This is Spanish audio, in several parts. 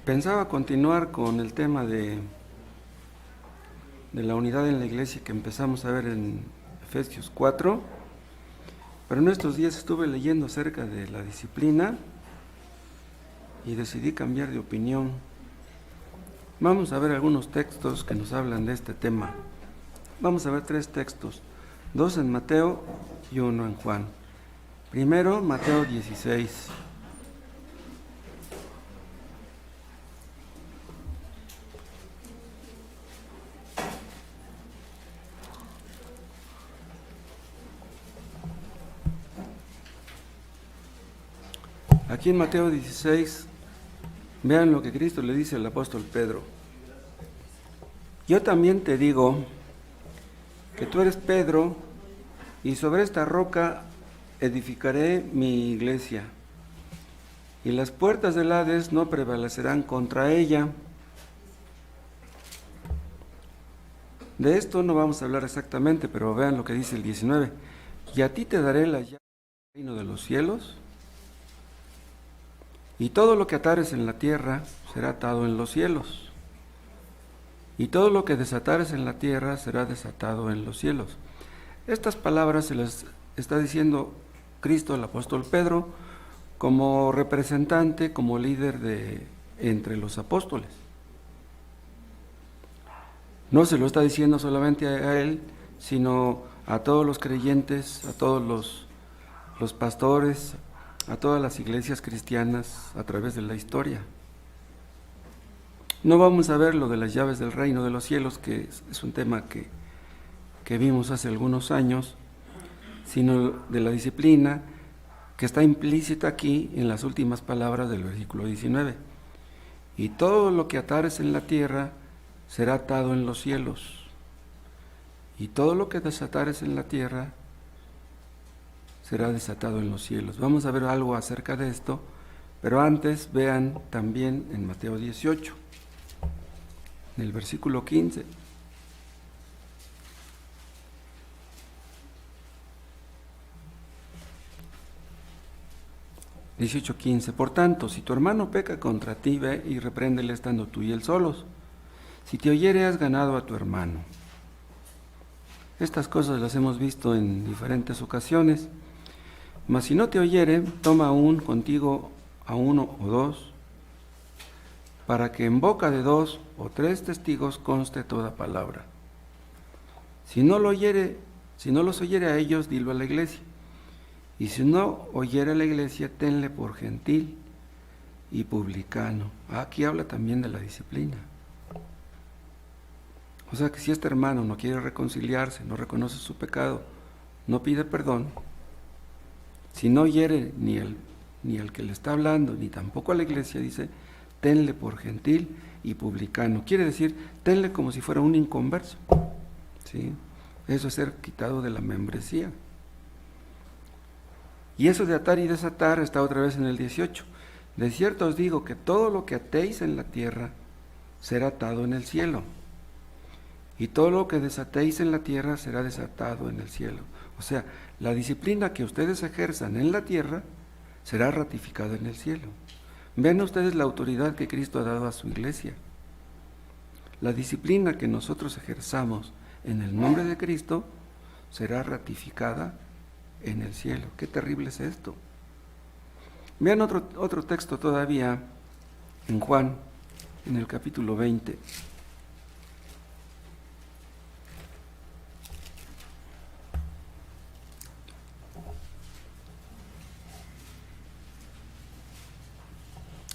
Pensaba continuar con el tema de la unidad en la iglesia que empezamos a ver en Efesios 4, pero en estos días estuve leyendo acerca de la disciplina y decidí cambiar de opinión. Vamos a ver algunos textos que nos hablan de este tema. Vamos a ver 3 textos, 2 en Mateo y 1 en Juan. Primero, Mateo 16. Aquí en Mateo 16, vean lo que Cristo le dice al apóstol Pedro. Yo también te digo que tú eres Pedro, y sobre esta roca edificaré mi iglesia, y las puertas del Hades no prevalecerán contra ella. De esto no vamos a hablar exactamente, pero vean lo que dice el 19. Y a ti te daré la llave del reino de los cielos, y todo lo que atares en la tierra será atado en los cielos, y todo lo que desatares en la tierra será desatado en los cielos. Estas palabras se las está diciendo Cristo al apóstol Pedro como representante, como líder de entre los apóstoles. No se lo está diciendo solamente a él, sino a todos los creyentes, a todos los pastores, a todas las iglesias cristianas a través de la historia. No vamos a ver lo de las llaves del reino de los cielos, que es un tema que vimos hace algunos años, sino de la disciplina que está implícita aquí en las últimas palabras del versículo 19. Y todo lo que atares en la tierra será atado en los cielos, y todo lo que desatares en la tierra será desatado en los cielos. Vamos a ver algo acerca de esto, pero antes vean también en Mateo 18, en el versículo 15. Por tanto, si tu hermano peca contra ti, ve y repréndele estando tú y él solos. Si te oyere, has ganado a tu hermano. Estas cosas las hemos visto en diferentes ocasiones. Mas si no te oyere, toma aún contigo a 1 o 2, para que en boca de 2 o 3 testigos conste toda palabra. Si no los oyere a ellos, dilo a la iglesia. Y si no oyere a la iglesia, tenle por gentil y publicano. Aquí habla también de la disciplina. O sea que si este hermano no quiere reconciliarse, no reconoce su pecado, no pide perdón, si no hiere ni al que le está hablando, ni tampoco a la iglesia, dice, tenle por gentil y publicano. Quiere decir, tenle como si fuera un inconverso. ¿Sí? Eso es ser quitado de la membresía. Y eso de atar y desatar está otra vez en el 18. De cierto os digo que todo lo que atéis en la tierra será atado en el cielo, y todo lo que desatéis en la tierra será desatado en el cielo. O sea, la disciplina que ustedes ejerzan en la tierra será ratificada en el cielo. Vean ustedes la autoridad que Cristo ha dado a su iglesia. La disciplina que nosotros ejerzamos en el nombre de Cristo será ratificada en el cielo. Qué terrible es esto. Vean otro texto todavía en Juan, en el capítulo 20.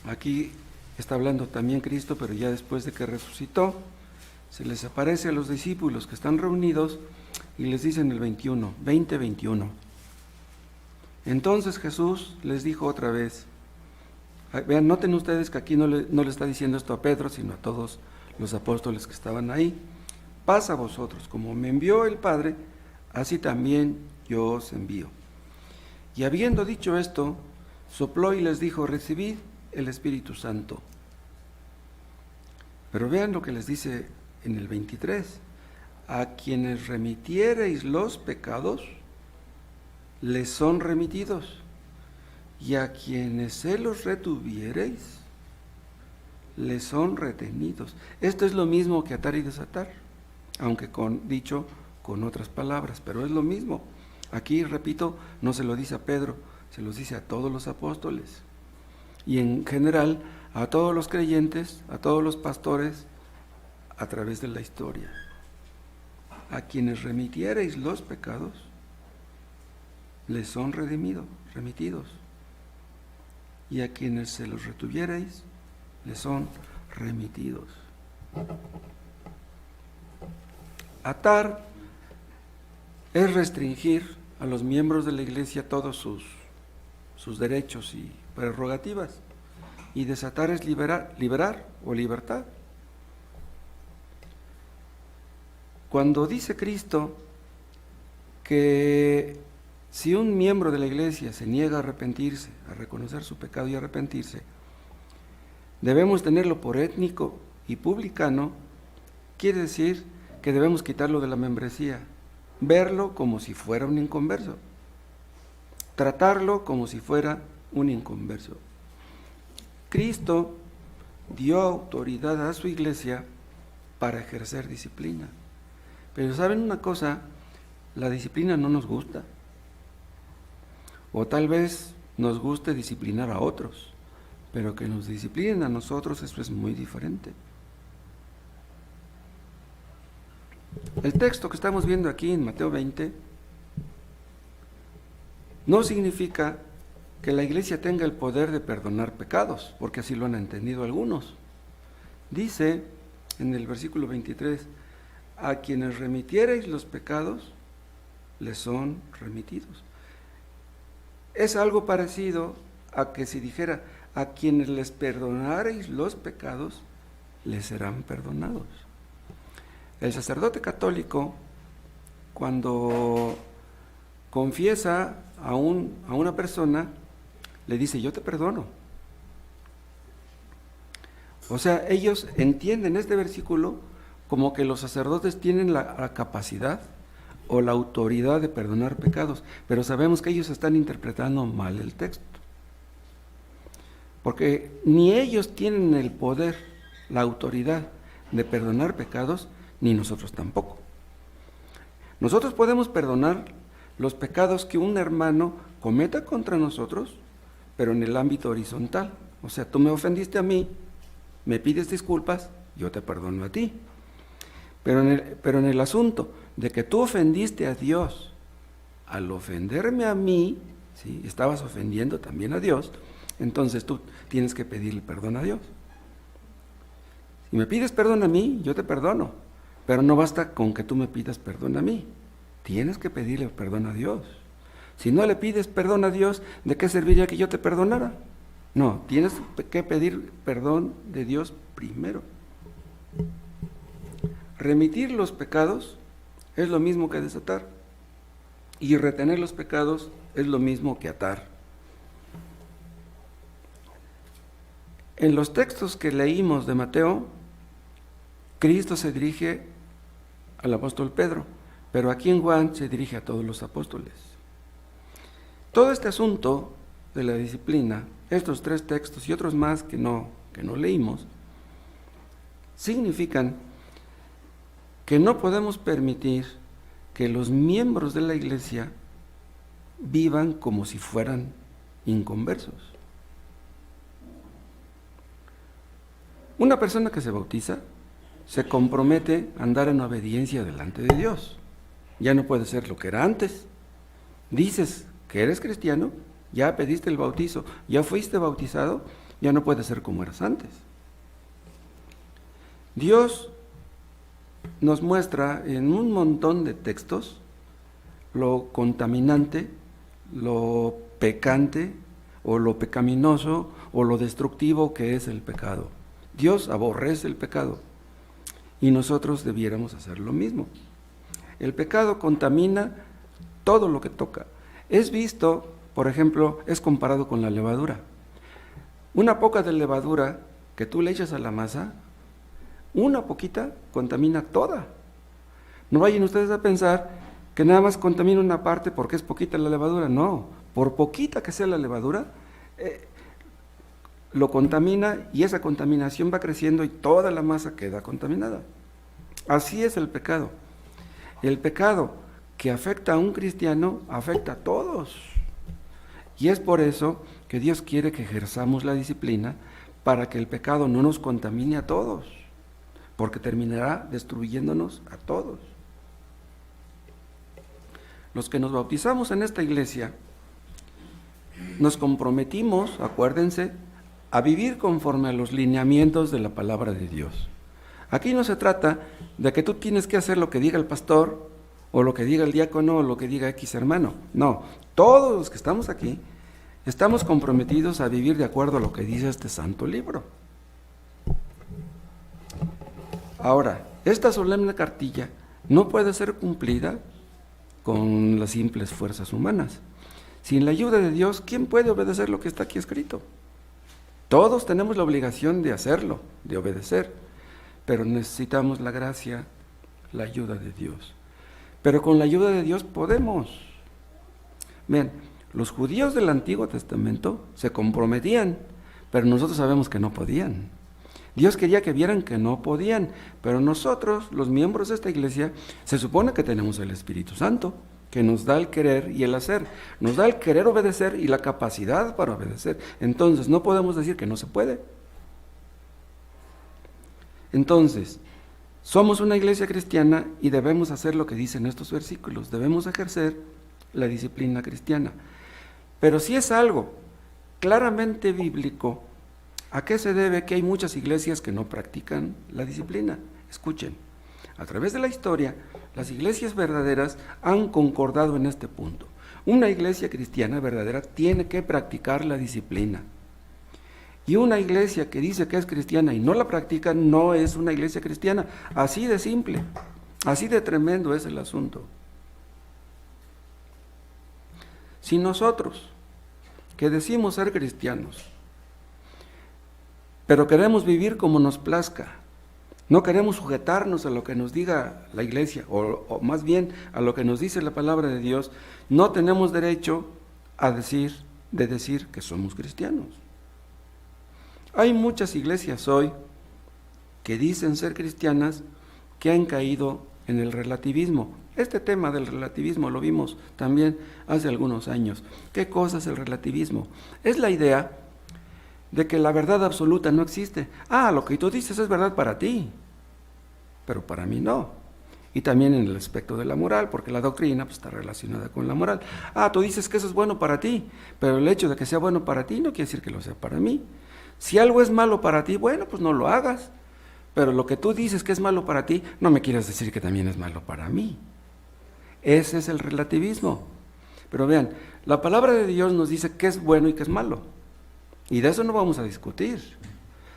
Aquí está hablando también Cristo, pero ya después de que resucitó, se les aparece a los discípulos que están reunidos y les dice en el 20:21. Entonces Jesús les dijo otra vez, vean, noten ustedes que aquí no le está diciendo esto a Pedro, sino a todos los apóstoles que estaban ahí. Paz a vosotros, como me envió el Padre, así también yo os envío. Y habiendo dicho esto, sopló y les dijo, recibid el Espíritu Santo. Pero vean lo que les dice en el 23, a quienes remitiereis los pecados, les son remitidos, y a quienes se los retuviereis, les son retenidos. Esto es lo mismo que atar y desatar, aunque dicho con otras palabras, pero es lo mismo. Aquí, repito, no se lo dice a Pedro, se los dice a todos los apóstoles. Y en general, a todos los creyentes, a todos los pastores, a través de la historia. A quienes remitiereis los pecados, les son remitidos. Y a quienes se los retuviereis, les son remitidos. Atar es restringir a los miembros de la iglesia todos sus derechos y prerrogativas. Y desatar es liberar o libertad. Cuando dice Cristo que si un miembro de la iglesia se niega a arrepentirse, a reconocer su pecado y arrepentirse, debemos tenerlo por étnico y publicano, quiere decir que debemos quitarlo de la membresía, verlo como si fuera un inconverso, tratarlo como si fuera un inconverso. Cristo dio autoridad a su iglesia para ejercer disciplina. Pero ¿saben una cosa? La disciplina no nos gusta. O tal vez nos guste disciplinar a otros, pero que nos disciplinen a nosotros, eso es muy diferente. El texto que estamos viendo aquí en Mateo 20 no significa que la iglesia tenga el poder de perdonar pecados, porque así lo han entendido algunos. Dice en el versículo 23, a quienes remitiereis los pecados, les son remitidos. Es algo parecido a que si dijera, a quienes les perdonareis los pecados, les serán perdonados. El sacerdote católico, cuando confiesa a una persona, le dice, yo te perdono. O sea, ellos entienden este versículo como que los sacerdotes tienen la capacidad o la autoridad de perdonar pecados, pero sabemos que ellos están interpretando mal el texto. Porque ni ellos tienen el poder, la autoridad de perdonar pecados, ni nosotros tampoco. Nosotros podemos perdonar los pecados que un hermano cometa contra nosotros, pero en el ámbito horizontal. O sea, tú me ofendiste a mí, me pides disculpas, yo te perdono a ti. Pero en el asunto de que tú ofendiste a Dios, al ofenderme a mí, ¿sí?, estabas ofendiendo también a Dios, entonces tú tienes que pedirle perdón a Dios. Si me pides perdón a mí, yo te perdono, pero no basta con que tú me pidas perdón a mí, tienes que pedirle perdón a Dios. Si no le pides perdón a Dios, ¿de qué serviría que yo te perdonara? No, tienes que pedir perdón de Dios primero. Remitir los pecados es lo mismo que desatar, y retener los pecados es lo mismo que atar. En los textos que leímos de Mateo, Cristo se dirige al apóstol Pedro, pero aquí en Juan se dirige a todos los apóstoles. Todo este asunto de la disciplina, estos tres textos y otros más que no leímos, significan que no podemos permitir que los miembros de la iglesia vivan como si fueran inconversos. Una persona que se bautiza se compromete a andar en obediencia delante de Dios. Ya no puede ser lo que era antes. Dices que eres cristiano, ya pediste el bautizo, ya fuiste bautizado, ya no puedes ser como eras antes. Dios nos muestra en un montón de textos lo contaminante, lo pecante o lo pecaminoso o lo destructivo que es el pecado. Dios aborrece el pecado y nosotros debiéramos hacer lo mismo. El pecado contamina todo lo que toca. Es visto, por ejemplo, es comparado con la levadura. Una poca de levadura que tú le echas a la masa, una poquita contamina toda. No vayan ustedes a pensar que nada más contamina una parte porque es poquita la levadura. No, por poquita que sea la levadura, lo contamina y esa contaminación va creciendo y toda la masa queda contaminada. Así es el pecado. El pecado que afecta a un cristiano afecta a todos. Y es por eso que Dios quiere que ejerzamos la disciplina para que el pecado no nos contamine a todos, porque terminará destruyéndonos a todos. Los que nos bautizamos en esta iglesia, nos comprometimos, acuérdense, a vivir conforme a los lineamientos de la palabra de Dios. Aquí no se trata de que tú tienes que hacer lo que diga el pastor, o lo que diga el diácono, o lo que diga X hermano. No, todos los que estamos aquí, estamos comprometidos a vivir de acuerdo a lo que dice este santo libro. Ahora, esta solemne cartilla no puede ser cumplida con las simples fuerzas humanas. Sin la ayuda de Dios, ¿quién puede obedecer lo que está aquí escrito? Todos tenemos la obligación de hacerlo, de obedecer, pero necesitamos la gracia, la ayuda de Dios. Pero con la ayuda de Dios podemos. Ven, los judíos del Antiguo Testamento se comprometían, pero nosotros sabemos que no podían. Dios quería que vieran que no podían, pero nosotros, los miembros de esta iglesia, se supone que tenemos el Espíritu Santo, que nos da el querer y el hacer, nos da el querer obedecer y la capacidad para obedecer. Entonces, no podemos decir que no se puede. Entonces, somos una iglesia cristiana y debemos hacer lo que dicen estos versículos, debemos ejercer la disciplina cristiana. Pero si es algo claramente bíblico, ¿a qué se debe que hay muchas iglesias que no practican la disciplina? Escuchen, a través de la historia, las iglesias verdaderas han concordado en este punto. Una iglesia cristiana verdadera tiene que practicar la disciplina. Y una iglesia que dice que es cristiana y no la practica, no es una iglesia cristiana. Así de simple, así de tremendo es el asunto. Si nosotros, que decimos ser cristianos, pero queremos vivir como nos plazca, no queremos sujetarnos a lo que nos diga la iglesia, o más bien a lo que nos dice la palabra de Dios, no tenemos derecho a decir que somos cristianos. Hay muchas iglesias hoy que dicen ser cristianas que han caído en el relativismo. Este tema del relativismo lo vimos también hace algunos años. ¿Qué cosa es el relativismo? Es la idea de que la verdad absoluta no existe. Lo que tú dices es verdad para ti, pero para mí no. Y también en el aspecto de la moral, porque la doctrina pues, está relacionada con la moral. Tú dices que eso es bueno para ti, pero el hecho de que sea bueno para ti no quiere decir que lo sea para mí. Si algo es malo para ti, bueno, pues no lo hagas. Pero lo que tú dices que es malo para ti, no me quieres decir que también es malo para mí. Ese es el relativismo. Pero vean, la palabra de Dios nos dice qué es bueno y qué es malo. Y de eso no vamos a discutir.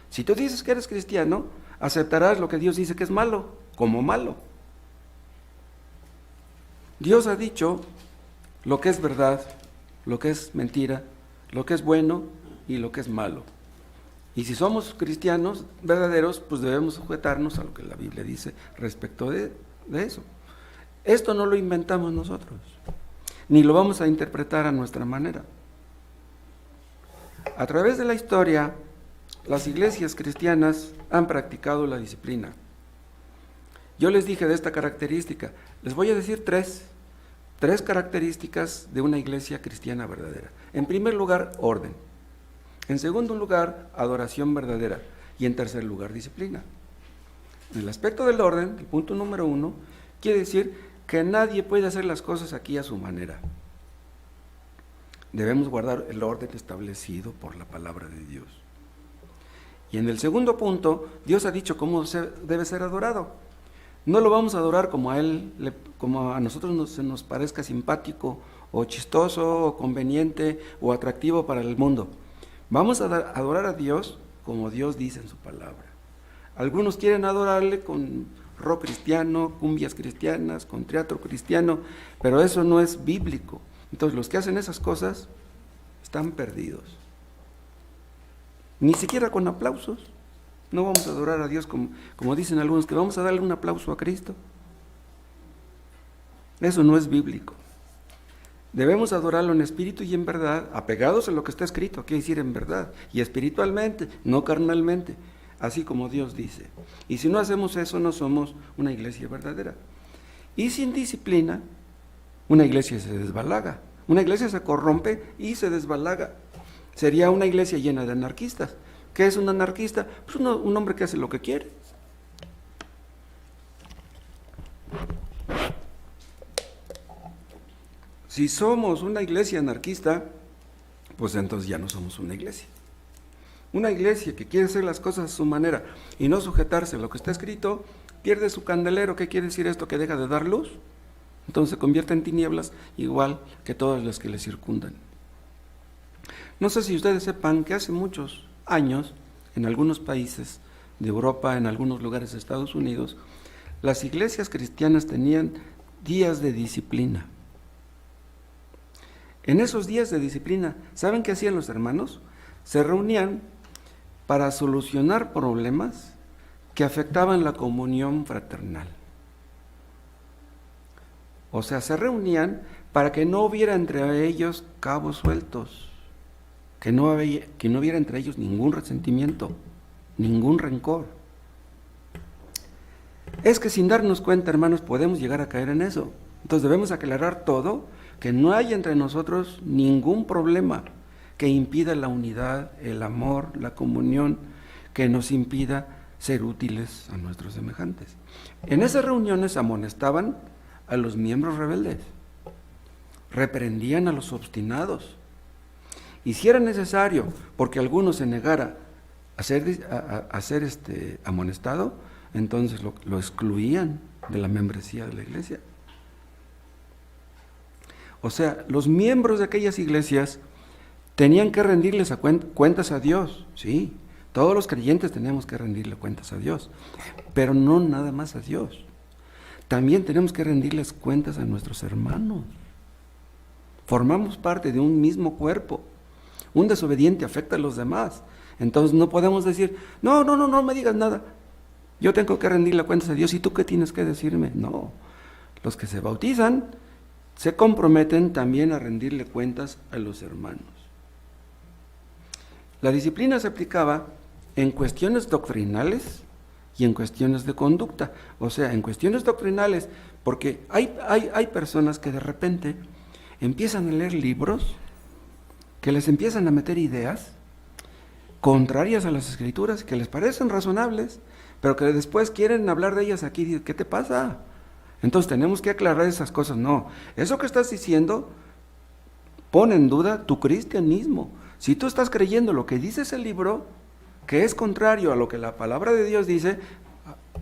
Si tú dices que eres cristiano, aceptarás lo que Dios dice que es malo, como malo. Dios ha dicho lo que es verdad, lo que es mentira, lo que es bueno y lo que es malo. Y si somos cristianos verdaderos, pues debemos sujetarnos a lo que la Biblia dice respecto de eso. Esto no lo inventamos nosotros, ni lo vamos a interpretar a nuestra manera. A través de la historia, las iglesias cristianas han practicado la disciplina. Yo les dije de esta característica, les voy a decir tres características de una iglesia cristiana verdadera. En primer lugar, orden. En segundo lugar, adoración verdadera. Y en tercer lugar, disciplina. En el aspecto del orden, el punto número 1, quiere decir que nadie puede hacer las cosas aquí a su manera. Debemos guardar el orden establecido por la palabra de Dios. Y en el segundo punto, Dios ha dicho cómo debe ser adorado. No lo vamos a adorar como a nosotros se nos parezca simpático, o chistoso, o conveniente, o atractivo para el mundo. Vamos a adorar a Dios como Dios dice en su palabra. Algunos quieren adorarle con rock cristiano, cumbias cristianas, con teatro cristiano, pero eso no es bíblico. Entonces los que hacen esas cosas están perdidos. Ni siquiera con aplausos. No vamos a adorar a Dios como dicen algunos, que vamos a darle un aplauso a Cristo. Eso no es bíblico. Debemos adorarlo en espíritu y en verdad, apegados a lo que está escrito, quiere decir en verdad, y espiritualmente, no carnalmente, así como Dios dice. Y si no hacemos eso, no somos una iglesia verdadera. Y sin disciplina, una iglesia se desbalaga, una iglesia se corrompe y se desbalaga. Sería una iglesia llena de anarquistas. ¿Qué es un anarquista? Pues un hombre que hace lo que quiere. Si somos una iglesia anarquista, pues entonces ya no somos una iglesia. Una iglesia que quiere hacer las cosas a su manera y no sujetarse a lo que está escrito, pierde su candelero. ¿Qué quiere decir esto? Que deja de dar luz. Entonces se convierte en tinieblas, igual que todas las que le circundan. No sé si ustedes sepan que hace muchos años, en algunos países de Europa, en algunos lugares de Estados Unidos, las iglesias cristianas tenían días de disciplina. En esos días de disciplina, ¿saben qué hacían los hermanos? Se reunían para solucionar problemas que afectaban la comunión fraternal. O sea, se reunían para que no hubiera entre ellos cabos sueltos, que no hubiera entre ellos ningún resentimiento, ningún rencor. Es que sin darnos cuenta, hermanos, podemos llegar a caer en eso. Entonces debemos aclarar todo, que no haya entre nosotros ningún problema que impida la unidad, el amor, la comunión, que nos impida ser útiles a nuestros semejantes. En esas reuniones amonestaban a los miembros rebeldes, reprendían a los obstinados, y si era necesario, porque alguno se negara a ser amonestado, entonces lo excluían de la membresía de la iglesia. O sea, los miembros de aquellas iglesias tenían que rendirles cuentas a Dios, sí, todos los creyentes tenemos que rendirle cuentas a Dios, pero no nada más a Dios. También tenemos que rendirles cuentas a nuestros hermanos. Formamos parte de un mismo cuerpo. Un desobediente afecta a los demás. Entonces no podemos decir, no me digas nada. Yo tengo que rendirle cuentas a Dios, ¿y tú qué tienes que decirme? No. Los que se bautizan se comprometen también a rendirle cuentas a los hermanos. La disciplina se aplicaba en cuestiones doctrinales y en cuestiones de conducta. O sea, en cuestiones doctrinales, porque hay personas que de repente empiezan a leer libros que les empiezan a meter ideas contrarias a las escrituras, que les parecen razonables, pero que después quieren hablar de ellas aquí. ¿Qué te pasa? Entonces tenemos que aclarar esas cosas. No, eso que estás diciendo pone en duda tu cristianismo. Si tú estás creyendo lo que dice ese libro, que es contrario a lo que la palabra de Dios dice,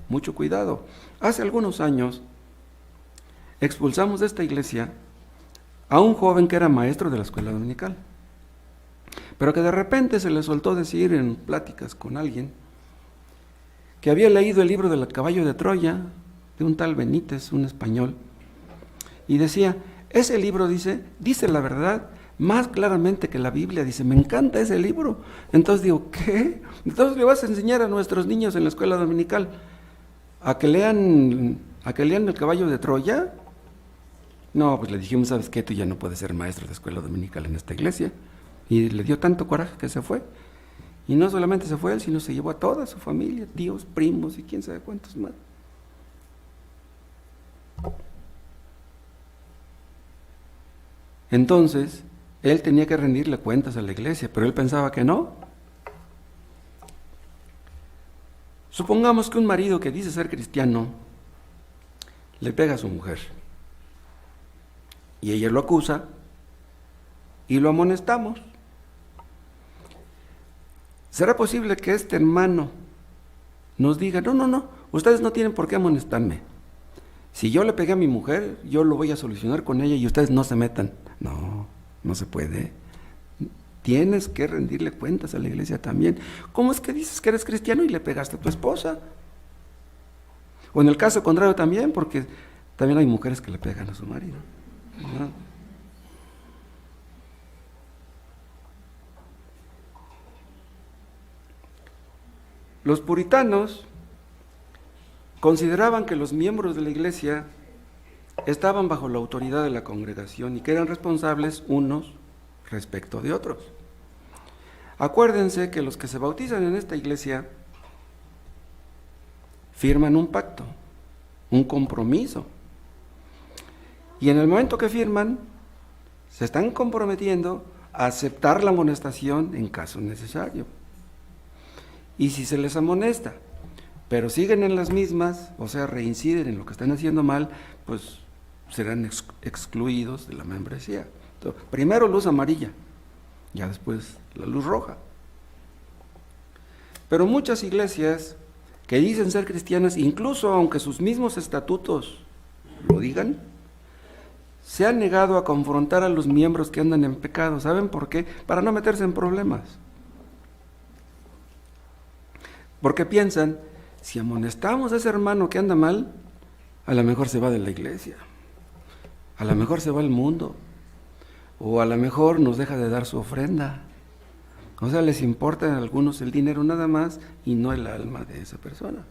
mucho cuidado. Hace algunos años expulsamos de esta iglesia a un joven que era maestro de la escuela dominical, pero que de repente se le soltó decir en pláticas con alguien que había leído el libro del caballo de Troya, de un tal Benítez, un español, y decía, ese libro dice la verdad más claramente que la Biblia. Dice, me encanta ese libro. Entonces digo, ¿qué? Entonces le vas a enseñar a nuestros niños en la escuela dominical a que lean el caballo de Troya. No, pues le dijimos, ¿sabes qué? Tú ya no puedes ser maestro de escuela dominical en esta iglesia. Y le dio tanto coraje que se fue. Y no solamente se fue él, sino se llevó a toda su familia, tíos, primos y quién sabe cuántos más. Entonces, él tenía que rendirle cuentas a la iglesia, pero él pensaba que no. Supongamos que un marido que dice ser cristiano le pega a su mujer y ella lo acusa y lo amonestamos. ¿Será posible que este hermano nos diga, no, ustedes no tienen por qué amonestarme? Si yo le pegué a mi mujer, yo lo voy a solucionar con ella y ustedes no se metan. No se puede. Tienes que rendirle cuentas a la iglesia también. ¿Cómo es que dices que eres cristiano y le pegaste a tu esposa? O en el caso contrario también, porque también hay mujeres que le pegan a su marido, ¿no? Los puritanos consideraban que los miembros de la iglesia estaban bajo la autoridad de la congregación y que eran responsables unos respecto de otros. Acuérdense que los que se bautizan en esta iglesia firman un pacto, un compromiso. Y en el momento que firman, se están comprometiendo a aceptar la amonestación en caso necesario. Y si se les amonesta, pero siguen en las mismas, o sea, reinciden en lo que están haciendo mal, pues serán excluidos de la membresía. Entonces, primero luz amarilla, ya después la luz roja. Pero muchas iglesias que dicen ser cristianas, incluso aunque sus mismos estatutos lo digan, se han negado a confrontar a los miembros que andan en pecado. ¿Saben por qué? Para no meterse en problemas. Porque piensan, si amonestamos a ese hermano que anda mal, a lo mejor se va de la iglesia, a lo mejor se va al mundo, o a lo mejor nos deja de dar su ofrenda. O sea, les importa a algunos el dinero nada más y no el alma de esa persona.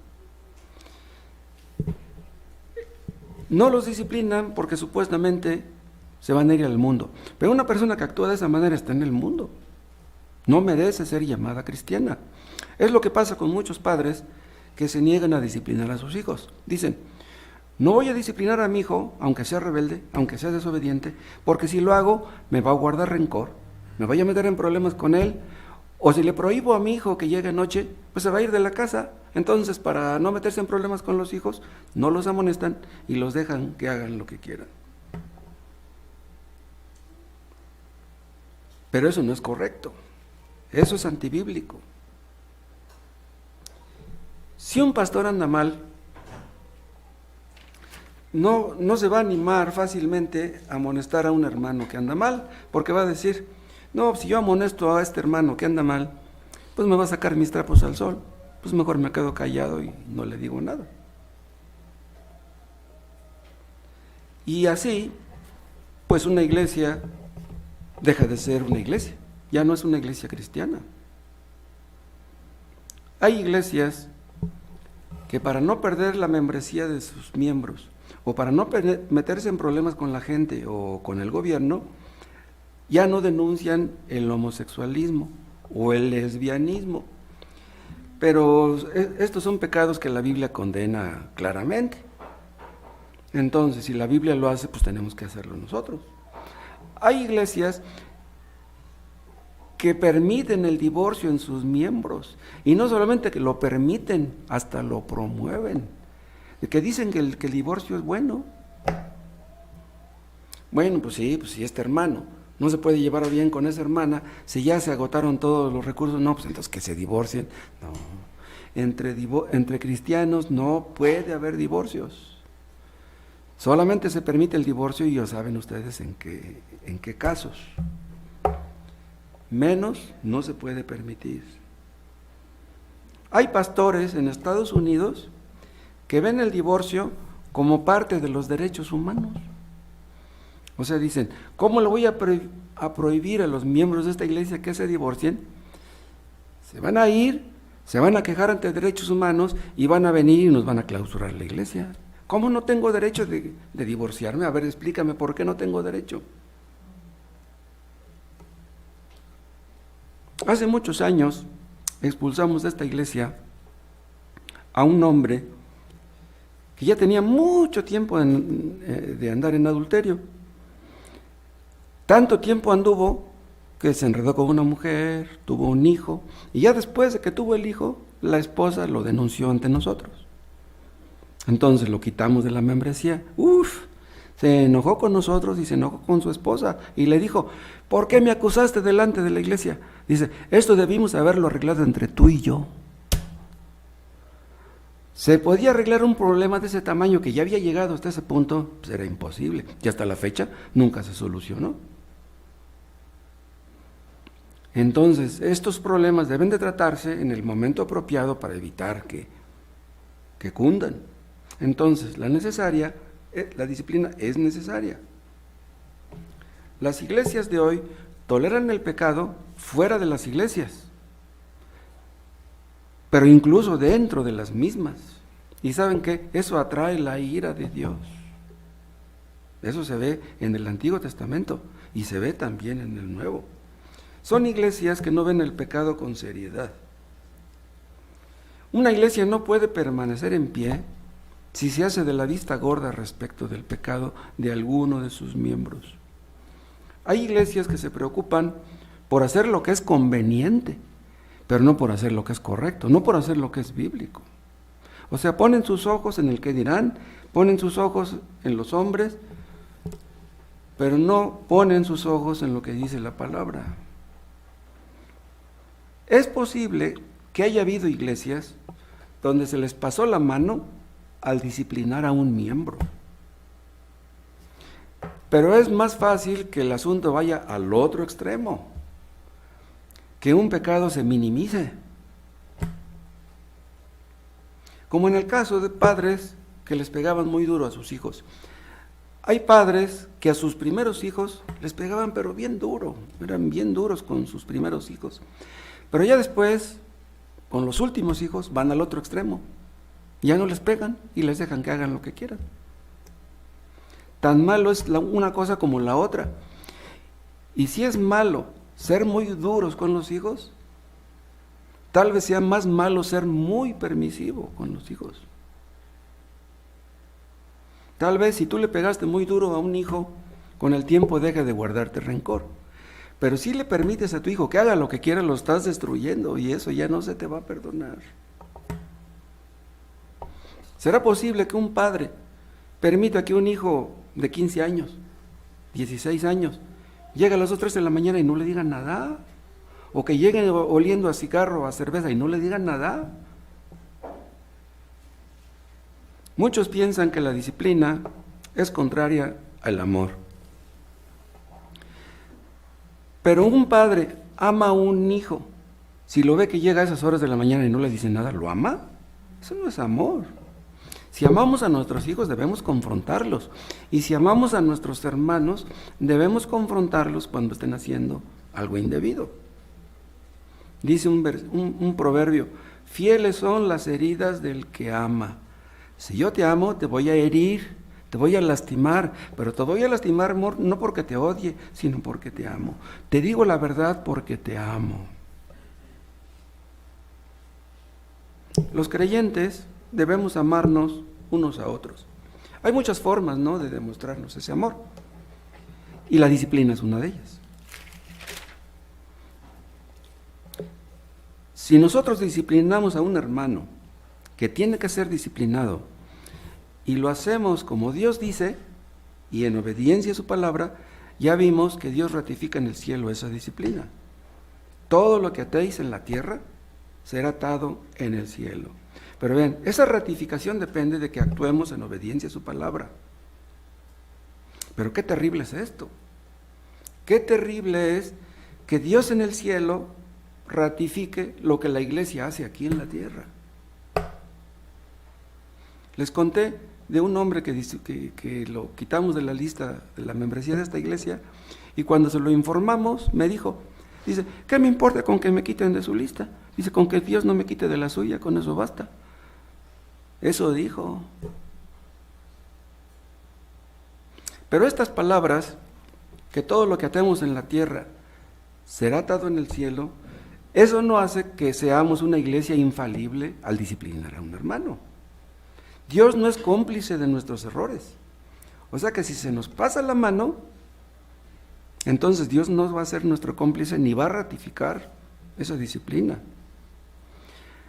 No los disciplinan porque supuestamente se van a ir al mundo. Pero una persona que actúa de esa manera está en el mundo. No merece ser llamada cristiana. Es lo que pasa con muchos padres que se niegan a disciplinar a sus hijos. Dicen, no voy a disciplinar a mi hijo, aunque sea rebelde, aunque sea desobediente, porque si lo hago me va a guardar rencor, me voy a meter en problemas con él, o si le prohíbo a mi hijo que llegue anoche, pues se va a ir de la casa. Entonces, para no meterse en problemas con los hijos, no los amonestan y los dejan que hagan lo que quieran. Pero eso no es correcto, eso es antibíblico. Si un pastor anda mal, no se va a animar fácilmente a amonestar a un hermano que anda mal, porque va a decir, no, si yo amonesto a este hermano que anda mal, pues me va a sacar mis trapos al sol, pues mejor me quedo callado y no le digo nada. Y así, pues una iglesia deja de ser una iglesia, ya no es una iglesia cristiana. Hay iglesias que para no perder la membresía de sus miembros, o para no meterse en problemas con la gente o con el gobierno, ya no denuncian el homosexualismo o el lesbianismo. Pero estos son pecados que la Biblia condena claramente. Entonces, si la Biblia lo hace, pues tenemos que hacerlo nosotros. Hay iglesias que permiten el divorcio en sus miembros, y no solamente que lo permiten, hasta lo promueven, que dicen que el divorcio es bueno. Bueno, pues sí, este hermano no se puede llevar bien con esa hermana, si ya se agotaron todos los recursos, no, pues entonces que se divorcien. No, entre cristianos no puede haber divorcios. Solamente se permite el divorcio, y ya saben ustedes en qué casos. Menos no se puede permitir. Hay pastores en Estados Unidos que ven el divorcio como parte de los derechos humanos. O sea, dicen, ¿cómo le voy a prohibir a los miembros de esta iglesia que se divorcien? Se van a ir, se van a quejar ante derechos humanos y van a venir y nos van a clausurar la iglesia. ¿Cómo no tengo derecho de divorciarme? A ver, explícame por qué no tengo derecho. Hace muchos años expulsamos de esta iglesia a un hombre que ya tenía mucho tiempo de andar en adulterio. Tanto tiempo anduvo que se enredó con una mujer, tuvo un hijo, y ya después de que tuvo el hijo, la esposa lo denunció ante nosotros. Entonces lo quitamos de la membresía. Se enojó con nosotros y se enojó con su esposa y le dijo, ¿por qué me acusaste delante de la iglesia? Dice, esto debimos haberlo arreglado entre tú y yo. ¿Se podía arreglar un problema de ese tamaño que ya había llegado hasta ese punto? Pues era imposible, y hasta la fecha nunca se solucionó. Entonces, estos problemas deben de tratarse en el momento apropiado para evitar que cundan. Entonces, la disciplina es necesaria. Las iglesias de hoy toleran el pecado fuera de las iglesias, pero incluso dentro de las mismas. ¿Y saben qué? Eso atrae la ira de Dios. Eso se ve en el Antiguo Testamento y se ve también en el Nuevo. Son iglesias que no ven el pecado con seriedad. Una iglesia no puede permanecer en pie si se hace de la vista gorda respecto del pecado de alguno de sus miembros. Hay iglesias que se preocupan por hacer lo que es conveniente, pero no por hacer lo que es correcto, no por hacer lo que es bíblico. O sea, ponen sus ojos en el que dirán, ponen sus ojos en los hombres, pero no ponen sus ojos en lo que dice la palabra. Es posible que haya habido iglesias donde se les pasó la mano al disciplinar a un miembro. Pero es más fácil que el asunto vaya al otro extremo, que un pecado se minimice. Como en el caso de padres que les pegaban muy duro a sus hijos. Hay padres que a sus primeros hijos les pegaban pero bien duro, eran bien duros con sus primeros hijos. Pero ya después, con los últimos hijos, van al otro extremo. Ya no les pegan y les dejan que hagan lo que quieran. Tan malo es una cosa como la otra. Y si es malo ser muy duros con los hijos, tal vez sea más malo ser muy permisivo con los hijos. Tal vez si tú le pegaste muy duro a un hijo, con el tiempo deje de guardarte rencor. Pero si le permites a tu hijo que haga lo que quiera, lo estás destruyendo y eso ya no se te va a perdonar. ¿Será posible que un padre permita que un hijo de 15 años, 16 años, llegue a las 2, 3 de la mañana y no le digan nada? ¿O que lleguen oliendo a cigarro o a cerveza y no le digan nada? Muchos piensan que la disciplina es contraria al amor. Pero un padre ama a un hijo. Si lo ve que llega a esas horas de la mañana y no le dice nada, ¿lo ama? Eso no es amor. Si amamos a nuestros hijos, debemos confrontarlos. Y si amamos a nuestros hermanos, debemos confrontarlos cuando estén haciendo algo indebido. Dice un proverbio, fieles son las heridas del que ama. Si yo te amo, te voy a herir, te voy a lastimar, pero te voy a lastimar, amor, no porque te odie, sino porque te amo. Te digo la verdad porque te amo. Los creyentes debemos amarnos unos a otros. Hay muchas formas, ¿no?, de demostrarnos ese amor. Y la disciplina es una de ellas. Si nosotros disciplinamos a un hermano que tiene que ser disciplinado y lo hacemos como Dios dice y en obediencia a su palabra, ya vimos que Dios ratifica en el cielo esa disciplina. Todo lo que atéis en la tierra será atado en el cielo. Pero vean, esa ratificación depende de que actuemos en obediencia a su palabra. Pero qué terrible es esto. Qué terrible es que Dios en el cielo ratifique lo que la iglesia hace aquí en la tierra. Les conté de un hombre que lo quitamos de la lista de la membresía de esta iglesia y cuando se lo informamos me dijo, dice, ¿qué me importa con que me quiten de su lista? Dice, con que Dios no me quite de la suya, con eso basta. Eso dijo. Pero estas palabras, que todo lo que atemos en la tierra será atado en el cielo, eso no hace que seamos una iglesia infalible al disciplinar a un hermano. Dios no es cómplice de nuestros errores. O sea que si se nos pasa la mano, entonces Dios no va a ser nuestro cómplice ni va a ratificar esa disciplina.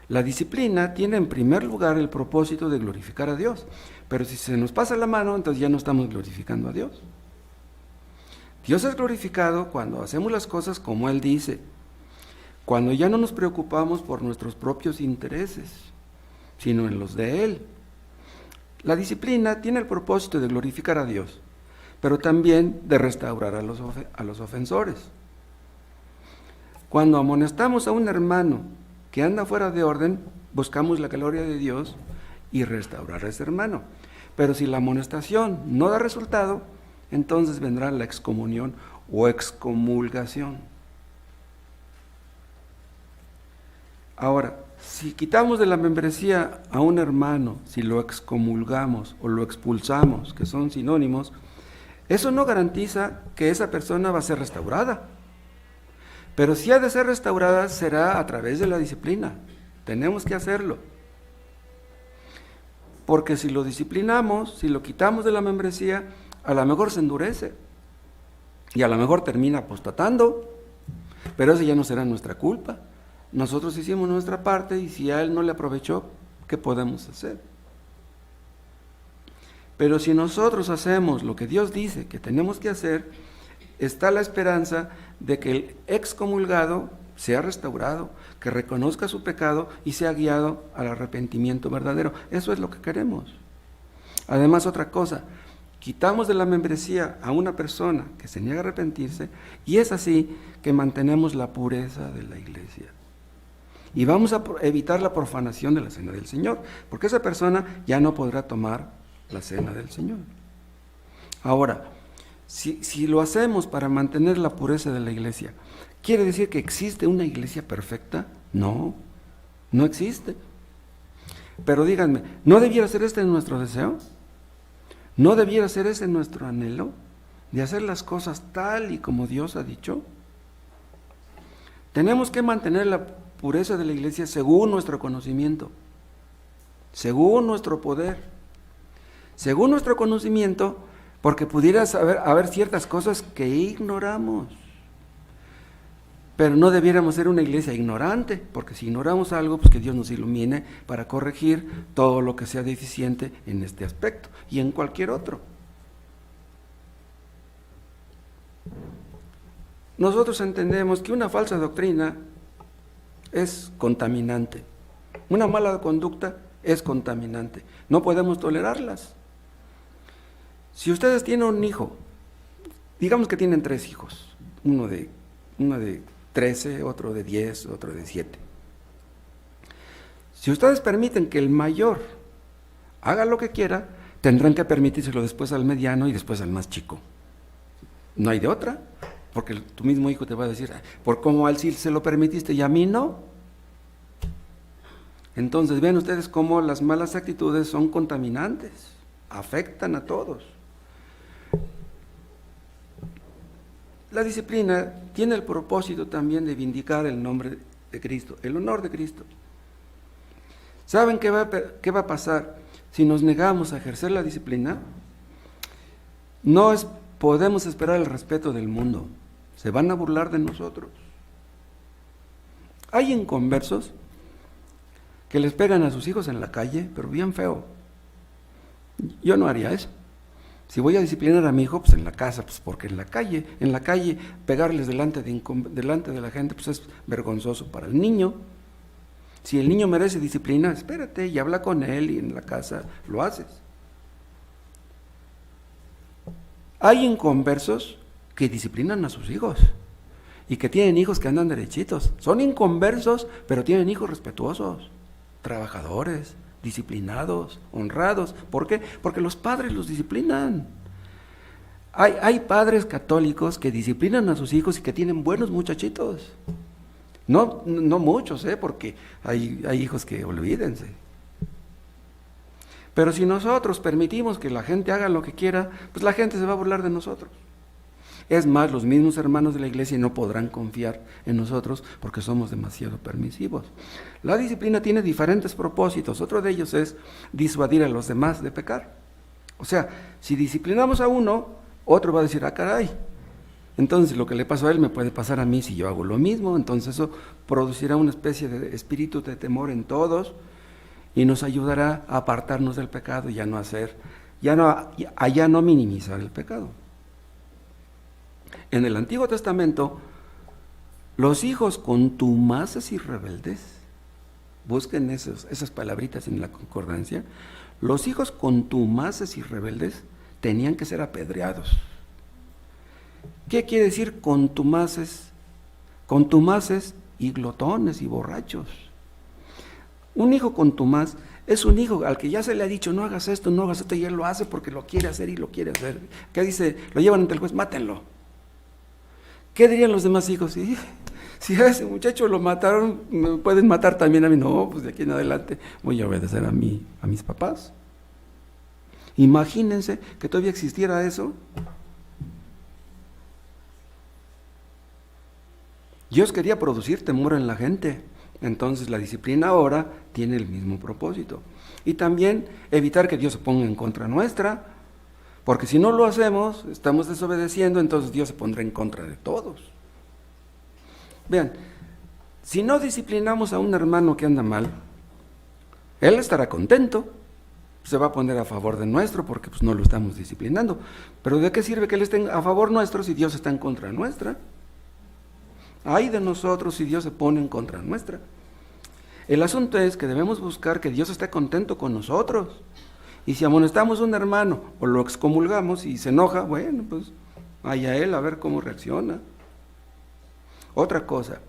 La disciplina tiene en primer lugar el propósito de glorificar a Dios, pero si se nos pasa la mano, entonces ya no estamos glorificando a Dios. Dios es glorificado cuando hacemos las cosas como Él dice, cuando ya no nos preocupamos por nuestros propios intereses, sino en los de Él. La disciplina tiene el propósito de glorificar a Dios, pero también de restaurar a los ofensores. Cuando amonestamos a un hermano que anda fuera de orden, buscamos la gloria de Dios y restaurar a ese hermano. Pero si la amonestación no da resultado, entonces vendrá la excomunión o excomulgación. Ahora, si quitamos de la membresía a un hermano, si lo excomulgamos o lo expulsamos, que son sinónimos, Eso no garantiza que esa persona va a ser restaurada. Pero si ha de ser restaurada, será a través de la disciplina. Tenemos que hacerlo. Porque si lo disciplinamos, si lo quitamos de la membresía, a lo mejor se endurece. Y a lo mejor termina apostatando. Pero eso ya no será nuestra culpa. Nosotros hicimos nuestra parte y si a él no le aprovechó, ¿qué podemos hacer? Pero si nosotros hacemos lo que Dios dice que tenemos que hacer, está la esperanza de que el excomulgado sea restaurado, que reconozca su pecado y sea guiado al arrepentimiento verdadero. Eso es lo que queremos. Además, otra cosa, quitamos de la membresía a una persona que se niega a arrepentirse y es así que mantenemos la pureza de la iglesia. Y vamos a evitar la profanación de la cena del Señor, porque esa persona ya no podrá tomar la cena del Señor. Ahora, si lo hacemos para mantener la pureza de la iglesia, ¿quiere decir que existe una iglesia perfecta? No, no existe. Pero díganme, ¿no debiera ser este nuestro deseo? ¿No debiera ser ese nuestro anhelo de hacer las cosas tal y como Dios ha dicho? Tenemos que mantener la pureza de la iglesia según nuestro conocimiento, según nuestro poder, según nuestro conocimiento, porque pudiera haber ciertas cosas que ignoramos. Pero no debiéramos ser una iglesia ignorante, porque si ignoramos algo, pues que Dios nos ilumine para corregir todo lo que sea deficiente en este aspecto y en cualquier otro. Nosotros entendemos que una falsa doctrina es contaminante. Una mala conducta es contaminante. No podemos tolerarlas. Si ustedes tienen un hijo, digamos que tienen 3 hijos, uno de 13, otro de 10, otro de 7. Si ustedes permiten que el mayor haga lo que quiera, tendrán que permitírselo después al mediano y después al más chico. No hay de otra, porque tu mismo hijo te va a decir, por cómo a él sí se lo permitiste y a mí no. Entonces ven ustedes cómo las malas actitudes son contaminantes, afectan a todos. La disciplina tiene el propósito también de vindicar el nombre de Cristo, el honor de Cristo. ¿Saben qué va a pasar si nos negamos a ejercer la disciplina? Podemos esperar el respeto del mundo, se van a burlar de nosotros. Hay inconversos que les pegan a sus hijos en la calle, pero bien feo. Yo no haría eso. Si voy a disciplinar a mi hijo, pues en la casa, pues porque en la calle pegarles delante de la gente, pues es vergonzoso para el niño. Si el niño merece disciplina, espérate y habla con él y en la casa lo haces. Hay inconversos que disciplinan a sus hijos y que tienen hijos que andan derechitos. Son inconversos, pero tienen hijos respetuosos, trabajadores, disciplinados, honrados. ¿Por qué? Porque los padres los disciplinan. Hay padres católicos que disciplinan a sus hijos y que tienen buenos muchachitos. No muchos, porque hay hijos que olvídense. Pero si nosotros permitimos que la gente haga lo que quiera, pues la gente se va a burlar de nosotros. Es más, los mismos hermanos de la iglesia no podrán confiar en nosotros porque somos demasiado permisivos. La disciplina tiene diferentes propósitos. Otro de ellos es disuadir a los demás de pecar. O sea, si disciplinamos a uno, otro va a decir, caray, entonces lo que le pasó a él me puede pasar a mí si yo hago lo mismo. Entonces eso producirá una especie de espíritu de temor en todos y nos ayudará a apartarnos del pecado y a no minimizar el pecado. En el Antiguo Testamento, los hijos contumaces y rebeldes, busquen esas palabritas en la concordancia, los hijos contumaces y rebeldes tenían que ser apedreados. ¿Qué quiere decir contumaces? Contumaces y glotones y borrachos. Un hijo contumaz es un hijo al que ya se le ha dicho, no hagas esto, y él lo hace porque lo quiere hacer y lo quiere hacer. ¿Qué dice? Lo llevan ante el juez, mátenlo. ¿Qué dirían los demás hijos? Si a ese muchacho lo mataron, me pueden matar también a mí. No, pues de aquí en adelante voy a obedecer a mis papás. Imagínense que todavía existiera eso. Dios quería producir temor en la gente. Entonces la disciplina ahora tiene el mismo propósito. Y también evitar que Dios se ponga en contra nuestra, porque si no lo hacemos, estamos desobedeciendo, entonces Dios se pondrá en contra de todos. Vean, si no disciplinamos a un hermano que anda mal, él estará contento, se va a poner a favor de nuestro porque pues, no lo estamos disciplinando. Pero ¿de qué sirve que él esté a favor nuestro si Dios está en contra nuestra? Ay de nosotros si Dios se pone en contra nuestra. El asunto es que debemos buscar que Dios esté contento con nosotros. Y si amonestamos a un hermano o lo excomulgamos y se enoja, bueno, pues vaya él a ver cómo reacciona. Otra cosa,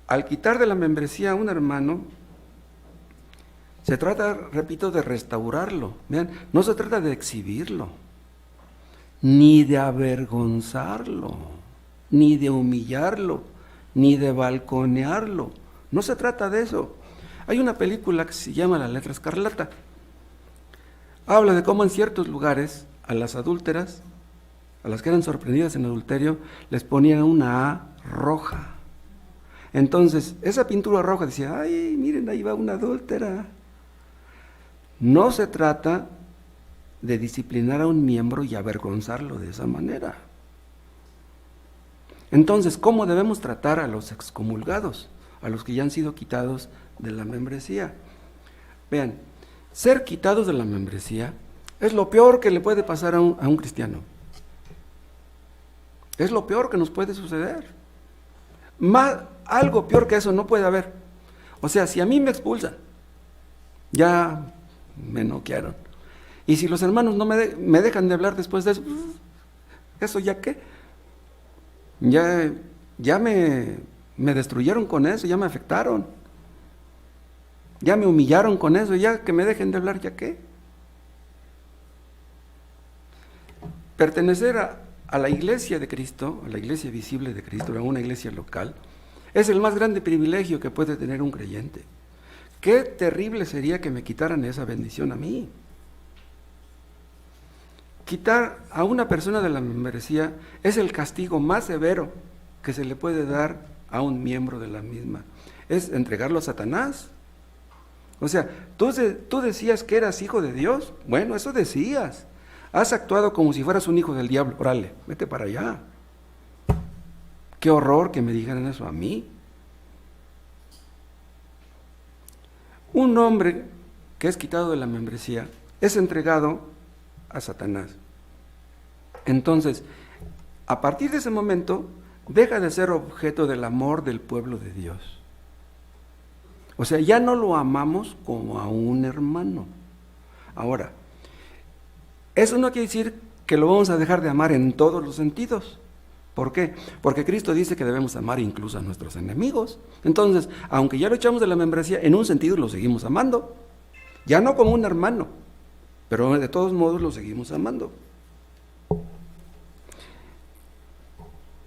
al quitar de la membresía a un hermano, se trata, repito, de restaurarlo. Vean, no se trata de exhibirlo, ni de avergonzarlo, ni de humillarlo, ni de balconearlo. No se trata de eso. Hay una película que se llama La Letra Escarlata. Habla de cómo en ciertos lugares a las adúlteras, a las que eran sorprendidas en adulterio, les ponían una A roja. Entonces, esa pintura roja decía, ay, miren, ahí va una adúltera. No se trata de disciplinar a un miembro y avergonzarlo de esa manera. Entonces, ¿cómo debemos tratar a los excomulgados, a los que ya han sido quitados de la membresía? Vean, ser quitados de la membresía es lo peor que le puede pasar a un cristiano. Es lo peor que nos puede suceder. Algo peor que eso no puede haber. O sea, si a mí me expulsan, ya me noquearon. Y si los hermanos no me dejan de hablar después de eso, ¿eso ya qué? Ya me destruyeron con eso, ya me afectaron. Ya me humillaron con eso, ya que me dejen de hablar, ¿ya qué? Pertenecer a la iglesia de Cristo, a la iglesia visible de Cristo, a una iglesia local, es el más grande privilegio que puede tener un creyente. Qué terrible sería que me quitaran esa bendición a mí. Quitar a una persona de la membresía es el castigo más severo que se le puede dar a un miembro de la misma. Es entregarlo a Satanás. O sea, ¿tú decías que eras hijo de Dios? Bueno, eso decías. Has actuado como si fueras un hijo del diablo. Órale, vete para allá. Qué horror que me dijeran eso a mí. Un hombre que es quitado de la membresía es entregado a Satanás. Entonces, a partir de ese momento, deja de ser objeto del amor del pueblo de Dios. O sea, ya no lo amamos como a un hermano. Ahora, eso no quiere decir que lo vamos a dejar de amar en todos los sentidos. ¿Por qué? Porque Cristo dice que debemos amar incluso a nuestros enemigos. Entonces, aunque ya lo echamos de la membresía, en un sentido lo seguimos amando. Ya no como un hermano, pero de todos modos lo seguimos amando.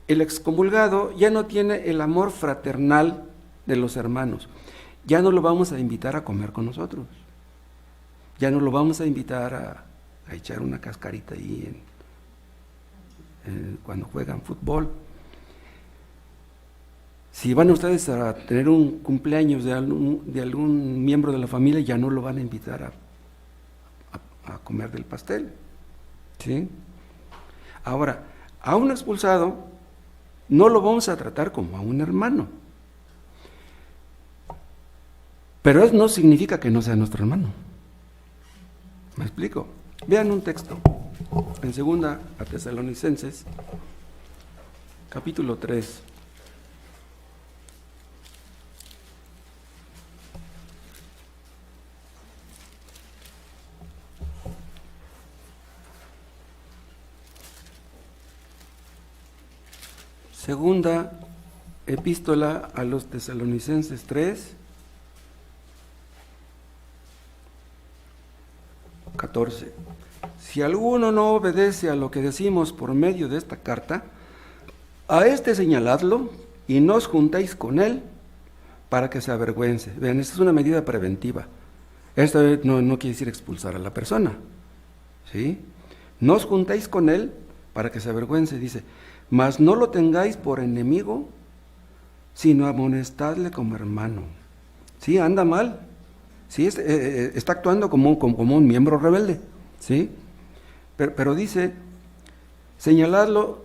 El excomulgado ya no tiene el amor fraternal de los hermanos. Ya no lo vamos a invitar a comer con nosotros. Ya no lo vamos a invitar a echar una cascarita ahí cuando juegan fútbol. Si van ustedes a tener un cumpleaños de algún miembro de la familia, ya no lo van a invitar a comer del pastel. ¿Sí? Ahora, a un expulsado no lo vamos a tratar como a un hermano. Pero eso no significa que no sea nuestro hermano. ¿Me explico? Vean un texto en 2 a Tesalonicenses, capítulo 3. Segunda epístola a los Tesalonicenses 3, 14. Si alguno no obedece a lo que decimos por medio de esta carta, a este señaladlo y no os juntéis con él para que se avergüence. Vean, esta es una medida preventiva. Esto no quiere decir expulsar a la persona, ¿sí? No os juntéis con él para que se avergüence, dice. mas no lo tengáis por enemigo, sino amonestadle como hermano. Sí, anda mal. Sí, está actuando como un miembro rebelde. ¿Sí? Pero dice, señalarlo,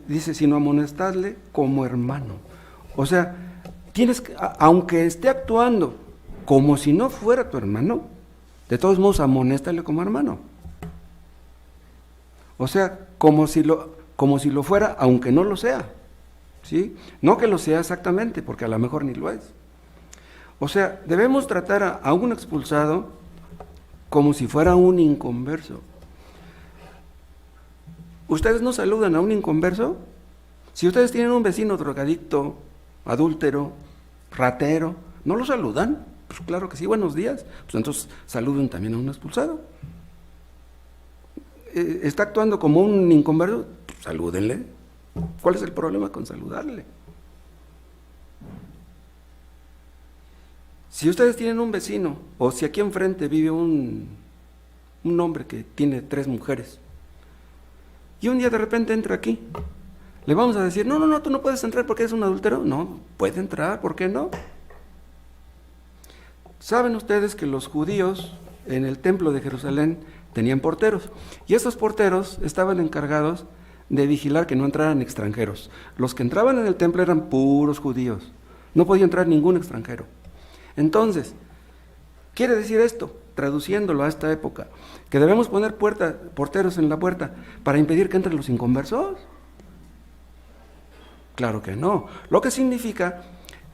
dice, sino amonestadle como hermano. O sea, tienes que, aunque esté actuando como si no fuera tu hermano, de todos modos amonéstale como hermano. O sea, como si lo fuera, aunque no lo sea. ¿Sí? No que lo sea exactamente, porque a lo mejor ni lo es. O sea, debemos tratar a un expulsado como si fuera un inconverso. ¿Ustedes no saludan a un inconverso? Si ustedes tienen un vecino drogadicto, adúltero, ratero, ¿no lo saludan? Pues claro que sí, buenos días. Pues entonces saluden también a un expulsado. ¿Está actuando como un inconverso? Pues salúdenle. ¿Cuál es el problema con saludarle? Si ustedes tienen un vecino, o si aquí enfrente vive un hombre que tiene 3 mujeres, y un día de repente entra aquí, ¿le vamos a decir, no, tú no puedes entrar porque eres un adúltero? No, puede entrar, ¿por qué no? ¿Saben ustedes que los judíos en el templo de Jerusalén tenían porteros? Y esos porteros estaban encargados de vigilar que no entraran extranjeros. Los que entraban en el templo eran puros judíos, no podía entrar ningún extranjero. Entonces, quiere decir esto, traduciéndolo a esta época, que debemos poner porteros en la puerta para impedir que entren los inconversos. Claro que no. Lo que significa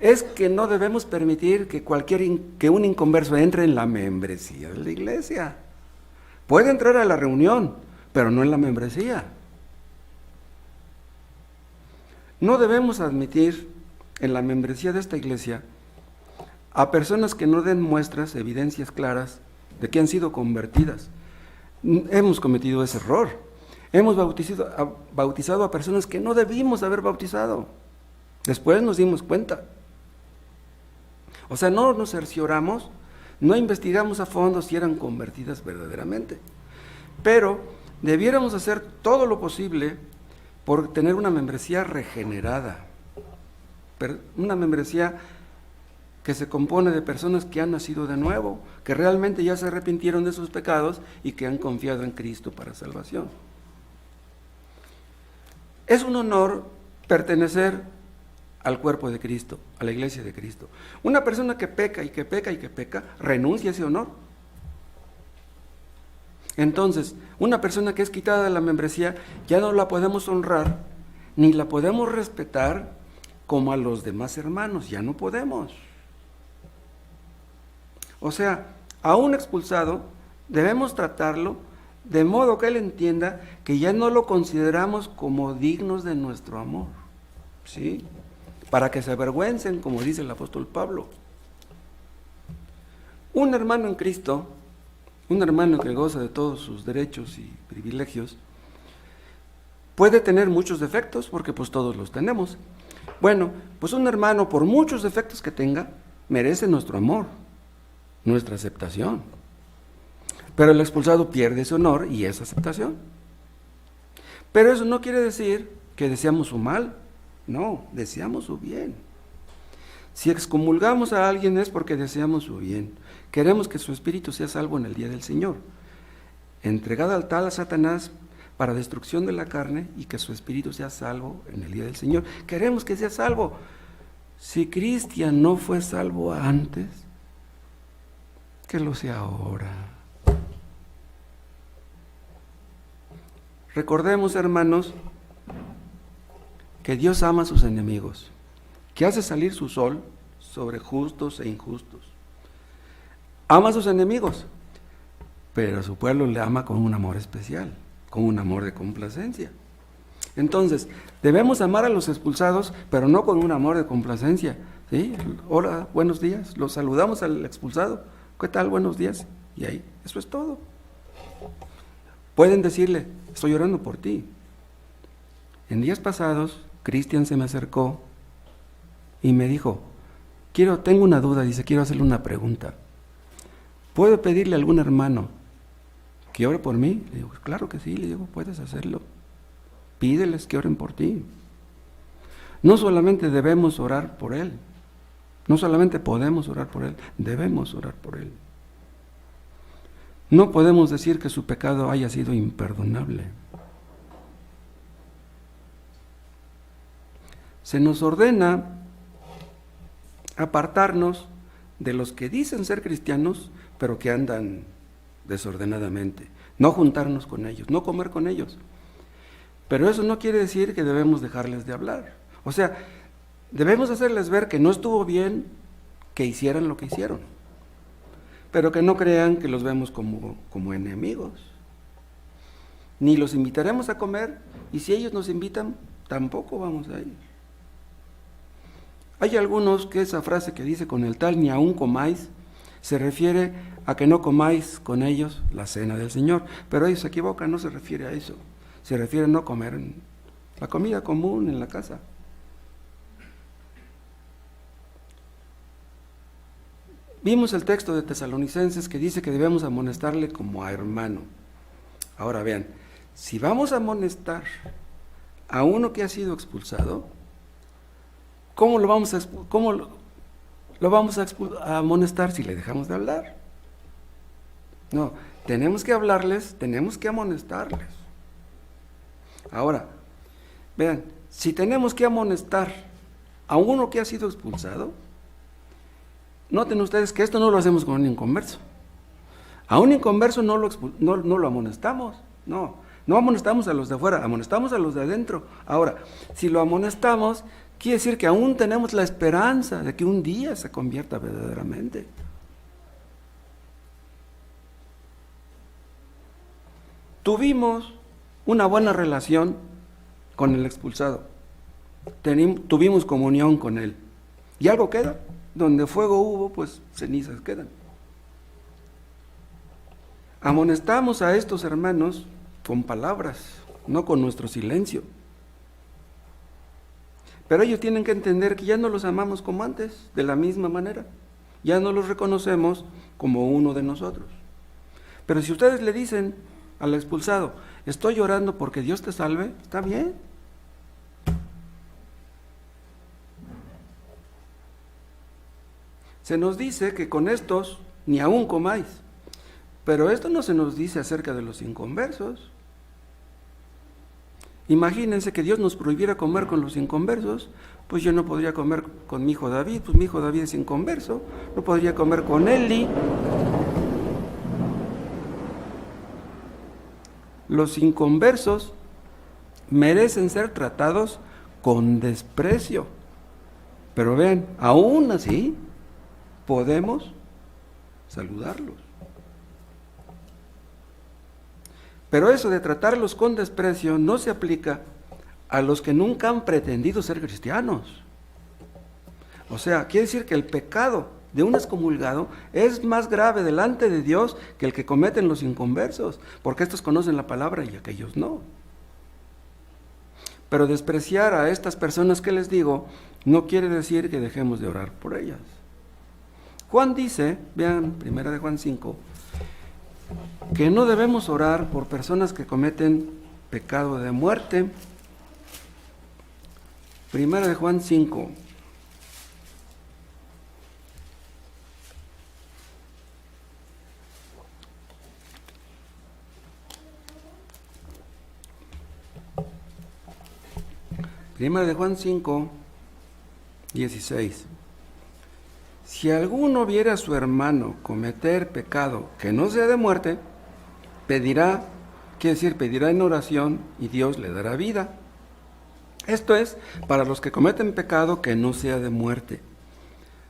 es que no debemos permitir que un inconverso entre en la membresía de la iglesia. Puede entrar a la reunión, pero no en la membresía. No debemos admitir en la membresía de esta iglesia a personas que no den muestras, evidencias claras de que han sido convertidas. Hemos cometido ese error. Hemos bautizado a personas que no debimos haber bautizado. Después nos dimos cuenta. O sea, no nos cercioramos, no investigamos a fondo si eran convertidas verdaderamente. Pero debiéramos hacer todo lo posible por tener una membresía regenerada. Una membresía que se compone de personas que han nacido de nuevo, que realmente ya se arrepintieron de sus pecados y que han confiado en Cristo para salvación. Es un honor pertenecer al cuerpo de Cristo, a la iglesia de Cristo. Una persona que peca y que peca y que peca, renuncia a ese honor. Entonces, una persona que es quitada de la membresía, ya no la podemos honrar, ni la podemos respetar como a los demás hermanos, ya no podemos. O sea, a un expulsado debemos tratarlo de modo que él entienda que ya no lo consideramos como dignos de nuestro amor, ¿sí? Para que se avergüencen, como dice el apóstol Pablo. Un hermano en Cristo, un hermano que goza de todos sus derechos y privilegios, puede tener muchos defectos, porque pues todos los tenemos. Bueno, pues un hermano, por muchos defectos que tenga, merece nuestro amor, nuestra aceptación. Pero el expulsado pierde ese honor y esa aceptación. Pero eso no quiere decir que deseamos su mal, no, deseamos su bien. Si excomulgamos a alguien es porque deseamos su bien. Queremos que su espíritu sea salvo en el día del Señor, entregado al tal a Satanás para destrucción de la carne, y que su espíritu sea salvo en el día del Señor. Queremos que sea salvo. Si Cristian no fue salvo antes, que lo sea ahora. Recordemos, hermanos, que Dios ama a sus enemigos, que hace salir su sol sobre justos e injustos. Ama a sus enemigos, pero a su pueblo le ama con un amor especial, con un amor de complacencia. Entonces, debemos amar a los expulsados, pero no con un amor de complacencia. ¿Sí? Hola, buenos días, los saludamos al expulsado. ¿Qué tal? Buenos días. Y ahí, eso es todo. Pueden decirle, estoy orando por ti. En días pasados, Cristian se me acercó y me dijo, tengo una duda, dice, quiero hacerle una pregunta. ¿Puedo pedirle a algún hermano que ore por mí? Le digo, claro que sí, le digo, puedes hacerlo. pídeles que oren por ti. No solamente debemos orar por él, no solamente podemos orar por él, debemos orar por él. No podemos decir que su pecado haya sido imperdonable. Se nos ordena apartarnos de los que dicen ser cristianos, pero que andan desordenadamente. No juntarnos con ellos, no comer con ellos. Pero eso no quiere decir que debemos dejarles de hablar. O sea, debemos hacerles ver que no estuvo bien que hicieran lo que hicieron, pero que no crean que los vemos como enemigos. Ni los invitaremos a comer, y si ellos nos invitan, tampoco vamos a ir. Hay algunos que esa frase que dice con el tal ni aún comáis, se refiere a que no comáis con ellos la cena del Señor, pero ellos se equivocan, no se refiere a eso, se refiere a no comer la comida común en la casa. Vimos el texto de Tesalonicenses que dice que debemos amonestarle como a hermano. Ahora vean, si vamos a amonestar a uno que ha sido expulsado, ¿cómo lo vamos a amonestar si le dejamos de hablar? No, tenemos que hablarles, tenemos que amonestarles. Ahora, vean, si tenemos que amonestar a uno que ha sido expulsado, noten ustedes que esto no lo hacemos con un inconverso. A un inconverso no lo amonestamos, no amonestamos a los de afuera, amonestamos a los de adentro. Ahora, si lo amonestamos, quiere decir que aún tenemos la esperanza de que un día se convierta verdaderamente. Tuvimos una buena relación con el expulsado, tuvimos comunión con él, y algo queda. Donde fuego hubo, pues cenizas quedan. Amonestamos a estos hermanos con palabras, no con nuestro silencio. Pero ellos tienen que entender que ya no los amamos como antes, de la misma manera. Ya no los reconocemos como uno de nosotros. Pero si ustedes le dicen al expulsado, estoy llorando porque Dios te salve, está bien. Se nos dice que con estos ni aún comáis, pero esto no se nos dice acerca de los inconversos. Imagínense que Dios nos prohibiera comer con los inconversos, pues yo no podría comer con mi hijo David, pues mi hijo David es inconverso, no podría comer con Eli. Los inconversos merecen ser tratados con desprecio, pero vean, aún así, podemos saludarlos. Pero eso de tratarlos con desprecio no se aplica a los que nunca han pretendido ser cristianos. O sea, quiere decir que el pecado de un excomulgado es más grave delante de Dios que el que cometen los inconversos, porque estos conocen la palabra y aquellos no. Pero despreciar a estas personas que les digo no quiere decir que dejemos de orar por ellas. Juan dice, vean, 1 de Juan 5, que no debemos orar por personas que cometen pecado de muerte. 1 de Juan 5. Primera de Juan 5, 16. Si alguno viera a su hermano cometer pecado que no sea de muerte, pedirá en oración y Dios le dará vida. Esto es para los que cometen pecado que no sea de muerte.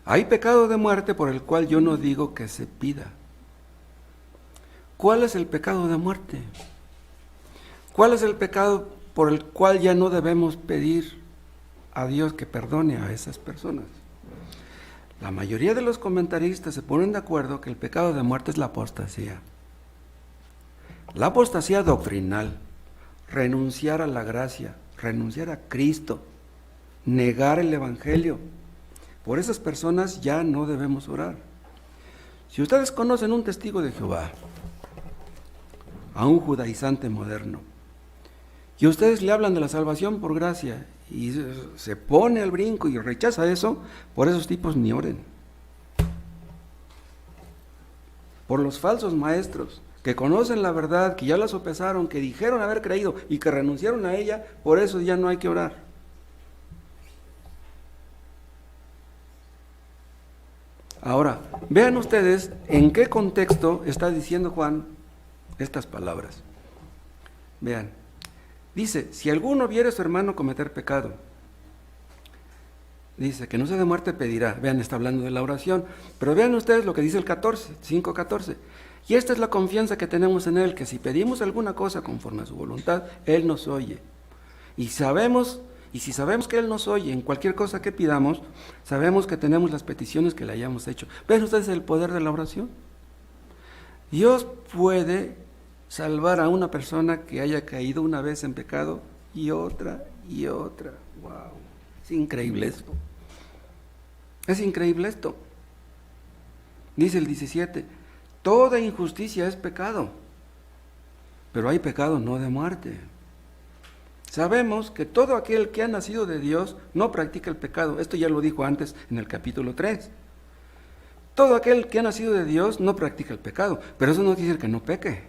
Hay pecado de muerte por el cual yo no digo que se pida. ¿Cuál es el pecado de muerte? ¿Cuál es el pecado por el cual ya no debemos pedir a Dios que perdone a esas personas? La mayoría de los comentaristas se ponen de acuerdo que el pecado de muerte es la apostasía. La apostasía doctrinal, renunciar a la gracia, renunciar a Cristo, negar el Evangelio. Por esas personas ya no debemos orar. Si ustedes conocen un testigo de Jehová, a un judaizante moderno, Y ustedes le hablan de la salvación por gracia y se pone al brinco y rechaza eso, por esos tipos ni oren. Por los falsos maestros que conocen la verdad, que ya la sopesaron, que dijeron haber creído y que renunciaron a ella, por eso ya no hay que orar. Ahora, vean ustedes en qué contexto está diciendo Juan estas palabras. Vean, dice, si alguno viere a su hermano cometer pecado, dice que no sea de muerte pedirá. Vean, está hablando de la oración, pero vean ustedes lo que dice el 5:14. Y esta es la confianza que tenemos en Él, que si pedimos alguna cosa conforme a su voluntad, Él nos oye. Y si sabemos que Él nos oye en cualquier cosa que pidamos, sabemos que tenemos las peticiones que le hayamos hecho. ¿Ven ustedes el poder de la oración? Dios puede salvar a una persona que haya caído una vez en pecado y otra y otra. ¡Wow! Es increíble esto. Es increíble esto. Dice el 17, toda injusticia es pecado, pero hay pecado no de muerte. Sabemos que todo aquel que ha nacido de Dios no practica el pecado. Esto ya lo dijo antes en el capítulo 3. Todo aquel que ha nacido de Dios no practica el pecado, pero eso no quiere decir que no peque.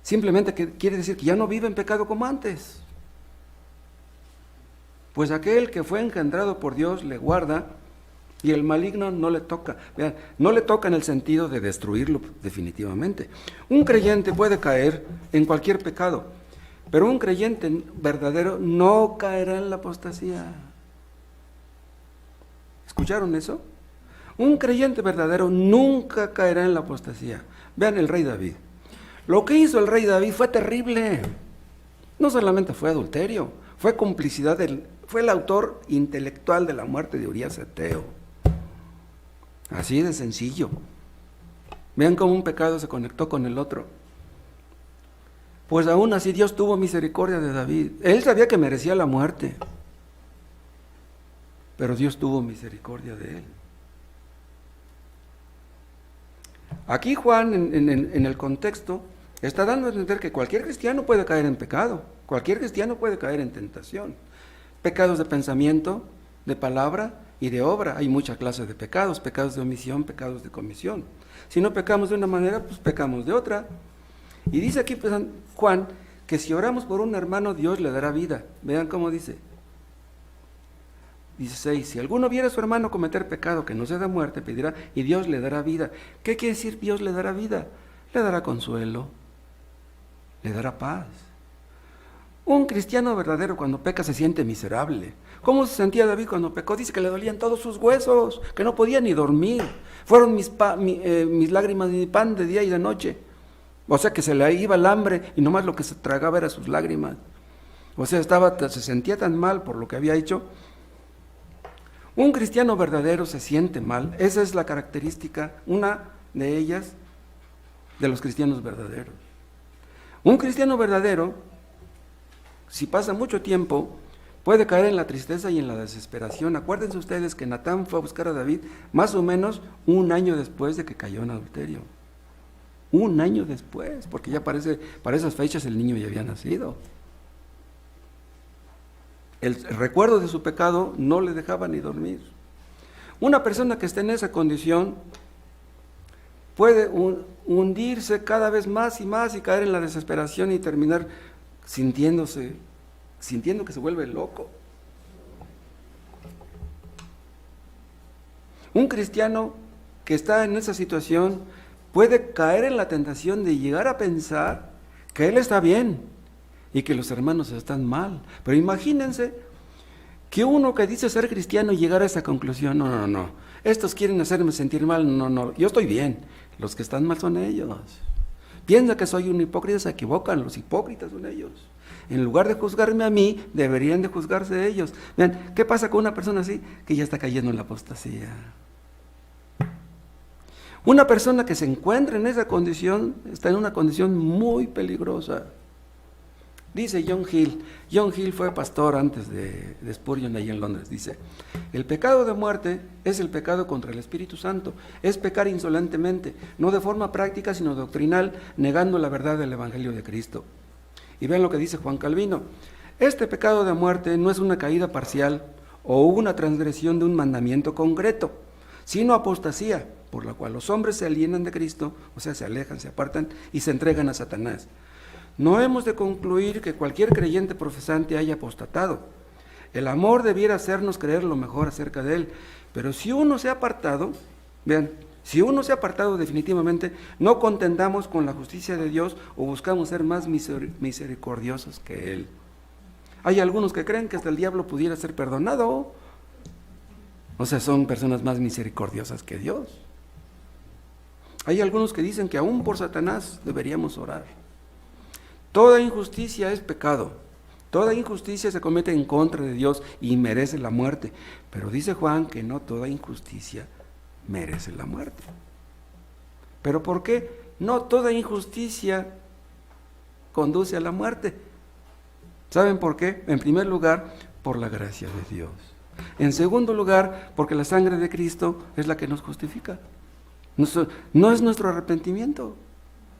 Simplemente quiere decir que ya no vive en pecado como antes. Pues aquel que fue engendrado por Dios le guarda y el maligno no le toca. Vean, no le toca en el sentido de destruirlo definitivamente. Un creyente puede caer en cualquier pecado, pero un creyente verdadero no caerá en la apostasía. ¿Escucharon eso? Un creyente verdadero nunca caerá en la apostasía. Vean el rey David. Lo que hizo el rey David fue terrible. No solamente fue adulterio, fue complicidad, fue el autor intelectual de la muerte de Urías Eteo. Así de sencillo. Vean cómo un pecado se conectó con el otro. Pues aún así Dios tuvo misericordia de David. Él sabía que merecía la muerte, pero Dios tuvo misericordia de él. Aquí Juan, en el contexto, está dando a entender que cualquier cristiano puede caer en pecado, cualquier cristiano puede caer en tentación. Pecados de pensamiento, de palabra y de obra. Hay muchas clases de pecados, pecados de omisión, pecados de comisión. Si no pecamos de una manera, pues pecamos de otra. Y dice aquí pues, Juan, que si oramos por un hermano, Dios le dará vida. Vean cómo dice. 16, si alguno viera a su hermano cometer pecado que no sea de muerte, pedirá y Dios le dará vida. ¿Qué quiere decir Dios le dará vida? Le dará consuelo, le dará paz. Un cristiano verdadero cuando peca se siente miserable. ¿Cómo se sentía David cuando pecó? Dice que le dolían todos sus huesos, que no podía ni dormir. Fueron mis lágrimas y mi pan de día y de noche. O sea que se le iba el hambre y nomás lo que se tragaba era sus lágrimas. O sea, se sentía tan mal por lo que había hecho. Un cristiano verdadero se siente mal. Esa es la característica, una de ellas, de los cristianos verdaderos. Un cristiano verdadero, si pasa mucho tiempo, puede caer en la tristeza y en la desesperación. Acuérdense ustedes que Natán fue a buscar a David más o menos un año después de que cayó en adulterio. Un año después, porque ya para esas fechas el niño ya había nacido. El recuerdo de su pecado no le dejaba ni dormir. Una persona que esté en esa condición puede hundirse cada vez más y caer en la desesperación y terminar sintiendo que se vuelve loco. Un cristiano que está en esa situación puede caer en la tentación de llegar a pensar que él está bien y que los hermanos están mal. Pero imagínense que uno que dice ser cristiano llegara a esa conclusión. No, estos quieren hacerme sentir mal. No, yo estoy bien, los que están mal son ellos. Piensa que soy un hipócrita, se equivocan, los hipócritas son ellos. En lugar de juzgarme a mí, deberían de juzgarse ellos. Vean, ¿qué pasa con una persona así? Que ya está cayendo en la apostasía. Una persona que se encuentra en esa condición, está en una condición muy peligrosa. Dice John Hill fue pastor antes de Spurgeon ahí en Londres, dice, el pecado de muerte es el pecado contra el Espíritu Santo, es pecar insolentemente, no de forma práctica sino doctrinal, negando la verdad del Evangelio de Cristo. Y vean lo que dice Juan Calvino: este pecado de muerte no es una caída parcial o una transgresión de un mandamiento concreto, sino apostasía, por la cual los hombres se alienan de Cristo, o sea, se alejan, se apartan y se entregan a Satanás. No hemos de concluir que cualquier creyente profesante haya apostatado. El amor debiera hacernos creer lo mejor acerca de él, pero si uno se ha apartado, vean, si uno se ha apartado definitivamente, no contendamos con la justicia de Dios o buscamos ser más misericordiosos que Él. Hay algunos que creen que hasta el diablo pudiera ser perdonado, o sea, son personas más misericordiosas que Dios. Hay algunos que dicen que aún por Satanás deberíamos orar. Toda injusticia es pecado. Toda injusticia se comete en contra de Dios y merece la muerte. Pero dice Juan que no toda injusticia merece la muerte. ¿Pero por qué? No toda injusticia conduce a la muerte. ¿Saben por qué? En primer lugar, por la gracia de Dios. En segundo lugar, porque la sangre de Cristo es la que nos justifica. No es nuestro arrepentimiento,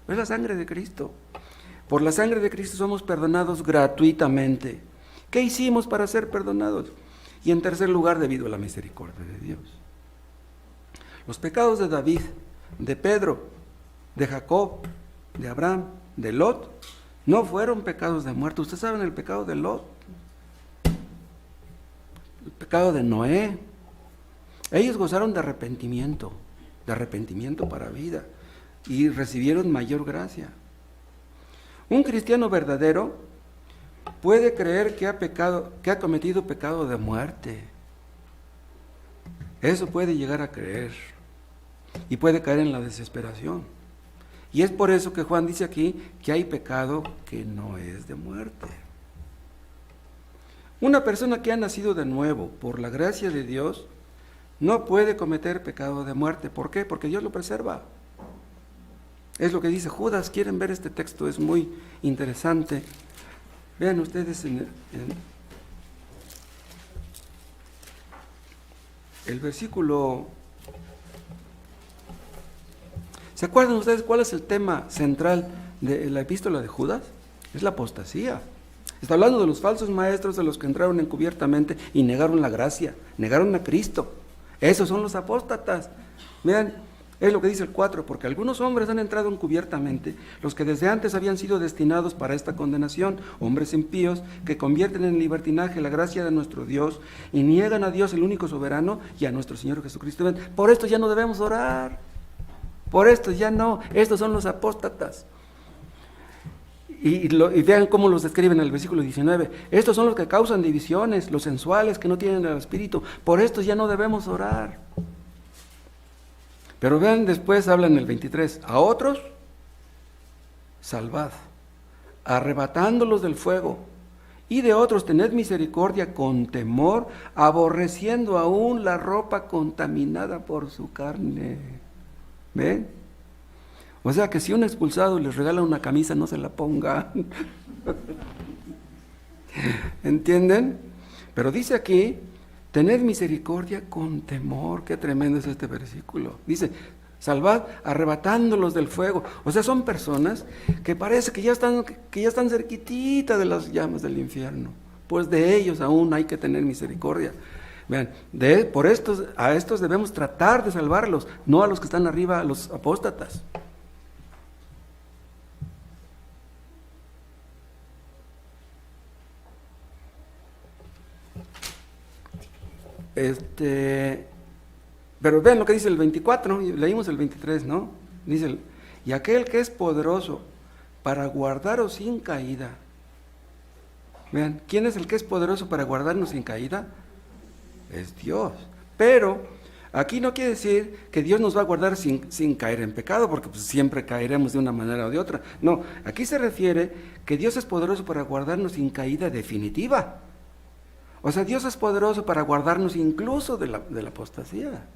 es la sangre de Cristo. Por la sangre de Cristo somos perdonados gratuitamente. ¿Qué hicimos para ser perdonados? Y en tercer lugar, debido a la misericordia de Dios. Los pecados de David, de Pedro, de Jacob, de Abraham, de Lot, no fueron pecados de muerte. Ustedes saben el pecado de Lot, el pecado de Noé. Ellos gozaron de arrepentimiento para vida, y recibieron mayor gracia. Un cristiano verdadero puede creer que ha cometido pecado de muerte. Eso puede llegar a creer y puede caer en la desesperación. Y es por eso que Juan dice aquí que hay pecado que no es de muerte. Una persona que ha nacido de nuevo por la gracia de Dios no puede cometer pecado de muerte. ¿Por qué? Porque Dios lo preserva. Es lo que dice Judas. ¿Quieren ver este texto? Es muy interesante. Vean ustedes en el versículo. ¿Se acuerdan ustedes cuál es el tema central de la epístola de Judas? Es la apostasía. Está hablando de los falsos maestros, de los que entraron encubiertamente y negaron la gracia, negaron a Cristo. Esos son los apóstatas. Vean, es lo que dice el 4, porque algunos hombres han entrado encubiertamente, los que desde antes habían sido destinados para esta condenación, hombres impíos que convierten en libertinaje la gracia de nuestro Dios y niegan a Dios el único soberano y a nuestro Señor Jesucristo. Vean, por esto ya no debemos orar, por esto ya no, estos son los apóstatas. Y vean cómo los describen en el versículo 19. Estos son los que causan divisiones, los sensuales que no tienen el Espíritu. Por estos ya no debemos orar. Pero vean, después habla en el 23. A otros, salvad, arrebatándolos del fuego. Y de otros, tened misericordia con temor, aborreciendo aún la ropa contaminada por su carne. ¿Ven? O sea que si un expulsado les regala una camisa, no se la pongan. ¿Entienden? Pero dice aquí, tened misericordia con temor. Qué tremendo es este versículo. Dice, salvad arrebatándolos del fuego. O sea, son personas que parece que ya están cerquitita de las llamas del infierno. Pues de ellos aún hay que tener misericordia. Vean, a estos debemos tratar de salvarlos, no a los que están arriba, a los apóstatas. Pero vean lo que dice el 24, leímos el 23, ¿no? Dice, y aquel que es poderoso para guardaros sin caída. Vean, ¿quién es el que es poderoso para guardarnos sin caída? Es Dios. Pero aquí no quiere decir que Dios nos va a guardar sin caer en pecado, porque pues siempre caeremos de una manera o de otra. No, aquí se refiere que Dios es poderoso para guardarnos sin caída definitiva. O sea, Dios es poderoso para guardarnos incluso de la apostasía.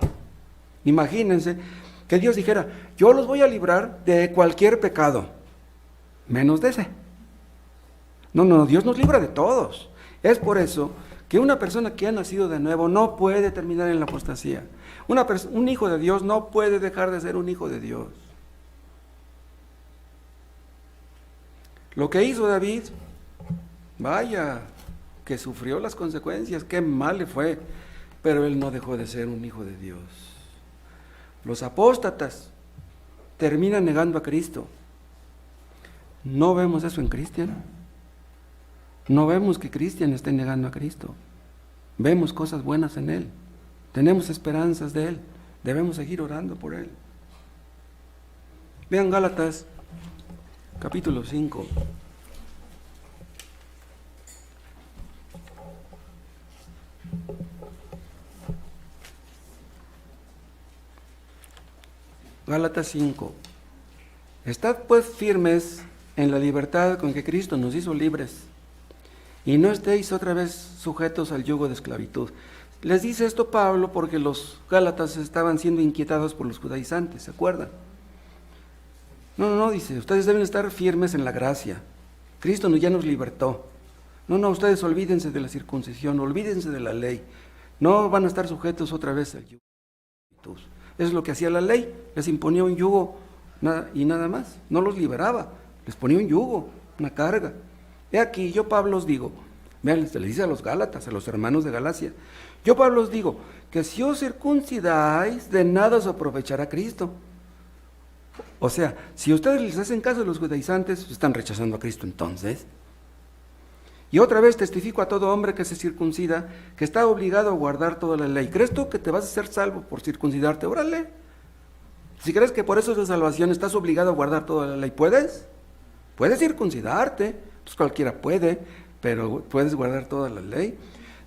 Imagínense que Dios dijera, yo los voy a librar de cualquier pecado, menos de ese. No, Dios nos libra de todos. Es por eso que una persona que ha nacido de nuevo no puede terminar en la apostasía. Un hijo de Dios no puede dejar de ser un hijo de Dios. Lo que hizo David, vaya, que sufrió las consecuencias, qué mal le fue, pero él no dejó de ser un hijo de Dios. Los apóstatas terminan negando a Cristo. No vemos eso en Cristian. No vemos que Cristian esté negando a Cristo. Vemos cosas buenas en él. Tenemos esperanzas de él. Debemos seguir orando por él. Vean Gálatas, capítulo 5. Gálatas 5. Estad pues firmes en la libertad con que Cristo nos hizo libres, y no estéis otra vez sujetos al yugo de esclavitud. Les dice esto Pablo porque los gálatas estaban siendo inquietados por los judaizantes, ¿se acuerdan? No, dice, ustedes deben estar firmes en la gracia. Cristo ya nos libertó. No, ustedes olvídense de la circuncisión, olvídense de la ley. No van a estar sujetos otra vez al yugo de esclavitud. Eso es lo que hacía la ley, les imponía un yugo y nada más, no los liberaba, les ponía un yugo, una carga. He aquí, yo Pablo os digo, vean, se le dice a los gálatas, a los hermanos de Galacia, yo Pablo os digo, que si os circuncidáis, de nada os aprovechará Cristo. O sea, si ustedes les hacen caso a los judaizantes, están rechazando a Cristo entonces. Y otra vez testifico a todo hombre que se circuncida, que está obligado a guardar toda la ley. ¿Crees tú que te vas a ser salvo por circuncidarte? Órale. Si crees que por eso es la salvación, estás obligado a guardar toda la ley, ¿puedes? Puedes circuncidarte, pues cualquiera puede, pero puedes guardar toda la ley.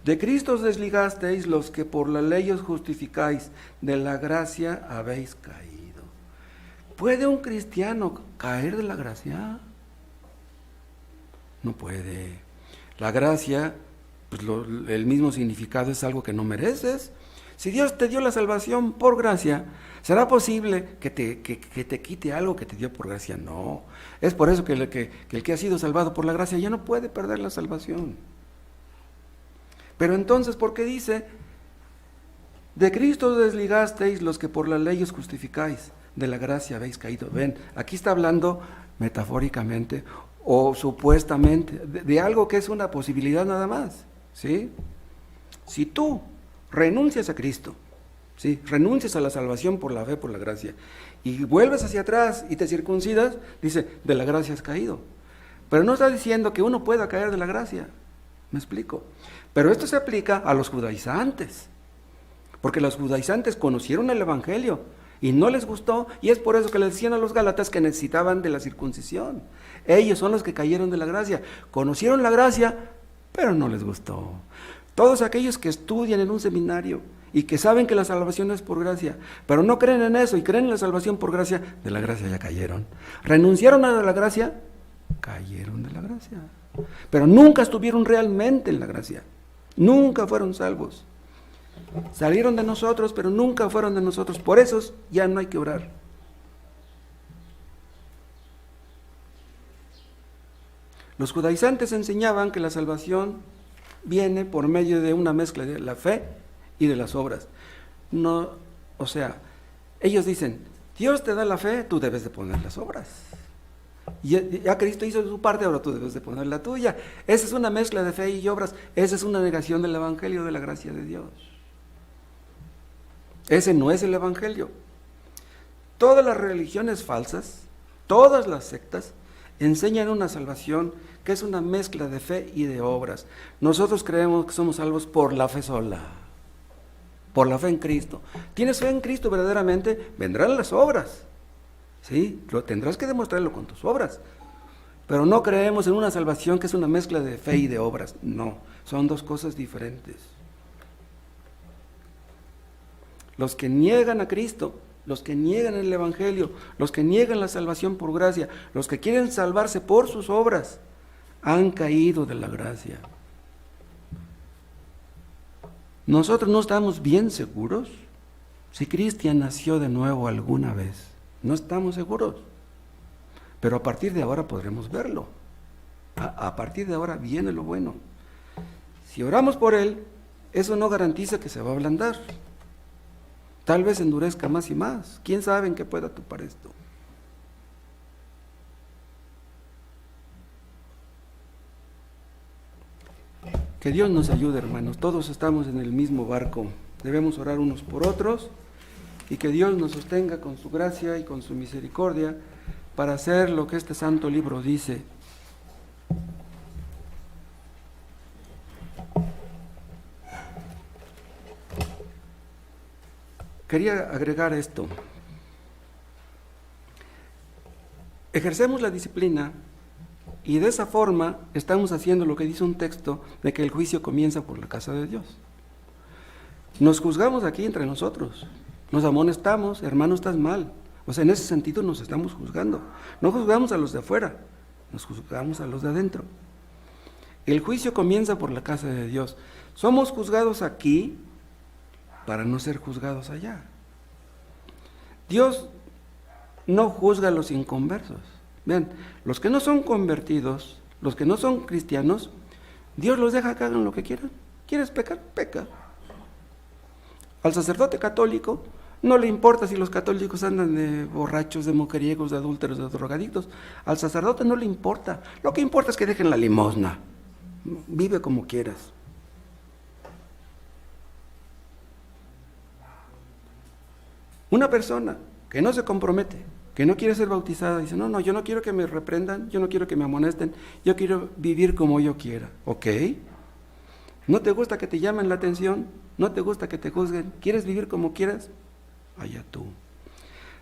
De Cristo os desligasteis los que por la ley os justificáis, de la gracia habéis caído. ¿Puede un cristiano caer de la gracia? No puede. La gracia, pues el mismo significado, es algo que no mereces. Si Dios te dio la salvación por gracia, ¿será posible que te quite algo que te dio por gracia? No. Es por eso que el que ha sido salvado por la gracia ya no puede perder la salvación. Pero entonces, ¿por qué dice? De Cristo desligasteis los que por la ley os justificáis, de la gracia habéis caído. Ven, aquí está hablando metafóricamente o supuestamente de algo que es una posibilidad nada más, ¿sí? Si tú renuncias a Cristo, ¿sí? Renuncias a la salvación por la fe, por la gracia, y vuelves hacia atrás y te circuncidas, dice, de la gracia has caído. Pero no está diciendo que uno pueda caer de la gracia, ¿me explico? Pero esto se aplica a los judaizantes, porque los judaizantes conocieron el evangelio y no les gustó, y es por eso que le decían a los gálatas que necesitaban de la circuncisión. Ellos son los que cayeron de la gracia, conocieron la gracia, pero no les gustó. Todos aquellos que estudian en un seminario y que saben que la salvación es por gracia, pero no creen en eso y creen en la salvación por gracia, de la gracia ya cayeron. Renunciaron a la gracia, cayeron de la gracia. Pero nunca estuvieron realmente en la gracia, nunca fueron salvos. Salieron de nosotros, pero nunca fueron de nosotros. Por eso ya no hay que orar. Los judaizantes enseñaban que la salvación viene por medio de una mezcla de la fe y de las obras. No, o sea, ellos dicen, Dios te da la fe, tú debes de poner las obras. Y ya Cristo hizo su parte, ahora tú debes de poner la tuya. Esa es una mezcla de fe y obras. Esa es una negación del evangelio, de la gracia de Dios. Ese no es el evangelio. Todas las religiones falsas, todas las sectas, enseñan una salvación que es una mezcla de fe y de obras. Nosotros creemos que somos salvos por la fe sola, por la fe en Cristo. ¿Tienes fe en Cristo verdaderamente? Vendrán las obras, ¿sí? Tendrás que demostrarlo con tus obras. Pero no creemos en una salvación que es una mezcla de fe y de obras. No, son dos cosas diferentes. Los que niegan a Cristo, los que niegan el evangelio, los que niegan la salvación por gracia, los que quieren salvarse por sus obras, han caído de la gracia. Nosotros no estamos bien seguros si Cristian nació de nuevo alguna vez. No estamos seguros. Pero a partir de ahora podremos verlo. A partir de ahora viene lo bueno. Si oramos por él, eso no garantiza que se va a ablandar. Tal vez endurezca más y más. ¿Quién sabe en qué pueda topar esto? Que Dios nos ayude, hermanos. Todos estamos en el mismo barco. Debemos orar unos por otros y que Dios nos sostenga con su gracia y con su misericordia para hacer lo que este santo libro dice. Quería agregar esto. Ejercemos la disciplina y de esa forma estamos haciendo lo que dice un texto de que el juicio comienza por la casa de Dios. Nos juzgamos aquí entre nosotros, nos amonestamos, hermano, estás mal. O sea, en ese sentido nos estamos juzgando. No juzgamos a los de afuera, nos juzgamos a los de adentro. El juicio comienza por la casa de Dios. Somos juzgados aquí para no ser juzgados allá. Dios no juzga a los inconversos. Vean, los que no son convertidos, los que no son cristianos, Dios los deja que hagan lo que quieran. ¿Quieres pecar? Peca. Al sacerdote católico no le importa si los católicos andan de borrachos, de mujeriegos, de adúlteros, de drogadictos. Al sacerdote no le importa. Lo que importa es que dejen la limosna. Vive como quieras. Una persona que no se compromete, que no quiere ser bautizada, dice, no, yo no quiero que me reprendan, yo no quiero que me amonesten, yo quiero vivir como yo quiera. ¿Ok? ¿No te gusta que te llamen la atención? ¿No te gusta que te juzguen? ¿Quieres vivir como quieras? Allá tú.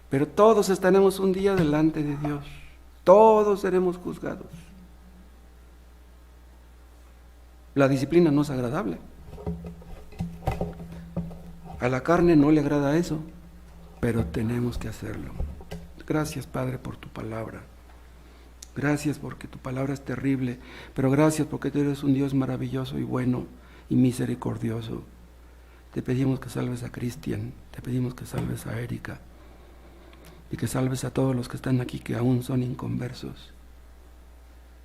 Pero todos estaremos un día delante de Dios. Todos seremos juzgados. La disciplina no es agradable. A la carne no le agrada eso, pero tenemos que hacerlo. Gracias, Padre, por tu palabra. Gracias porque tu palabra es terrible, pero gracias porque tú eres un Dios maravilloso y bueno y misericordioso. Te pedimos que salves a Cristian, te pedimos que salves a Erika y que salves a todos los que están aquí que aún son inconversos.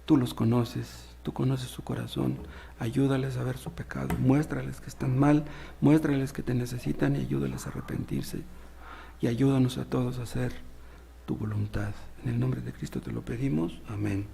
Tú los conoces, tú conoces su corazón, ayúdales a ver su pecado, muéstrales que están mal, muéstrales que te necesitan y ayúdales a arrepentirse. Y ayúdanos a todos a hacer tu voluntad. En el nombre de Cristo te lo pedimos. Amén.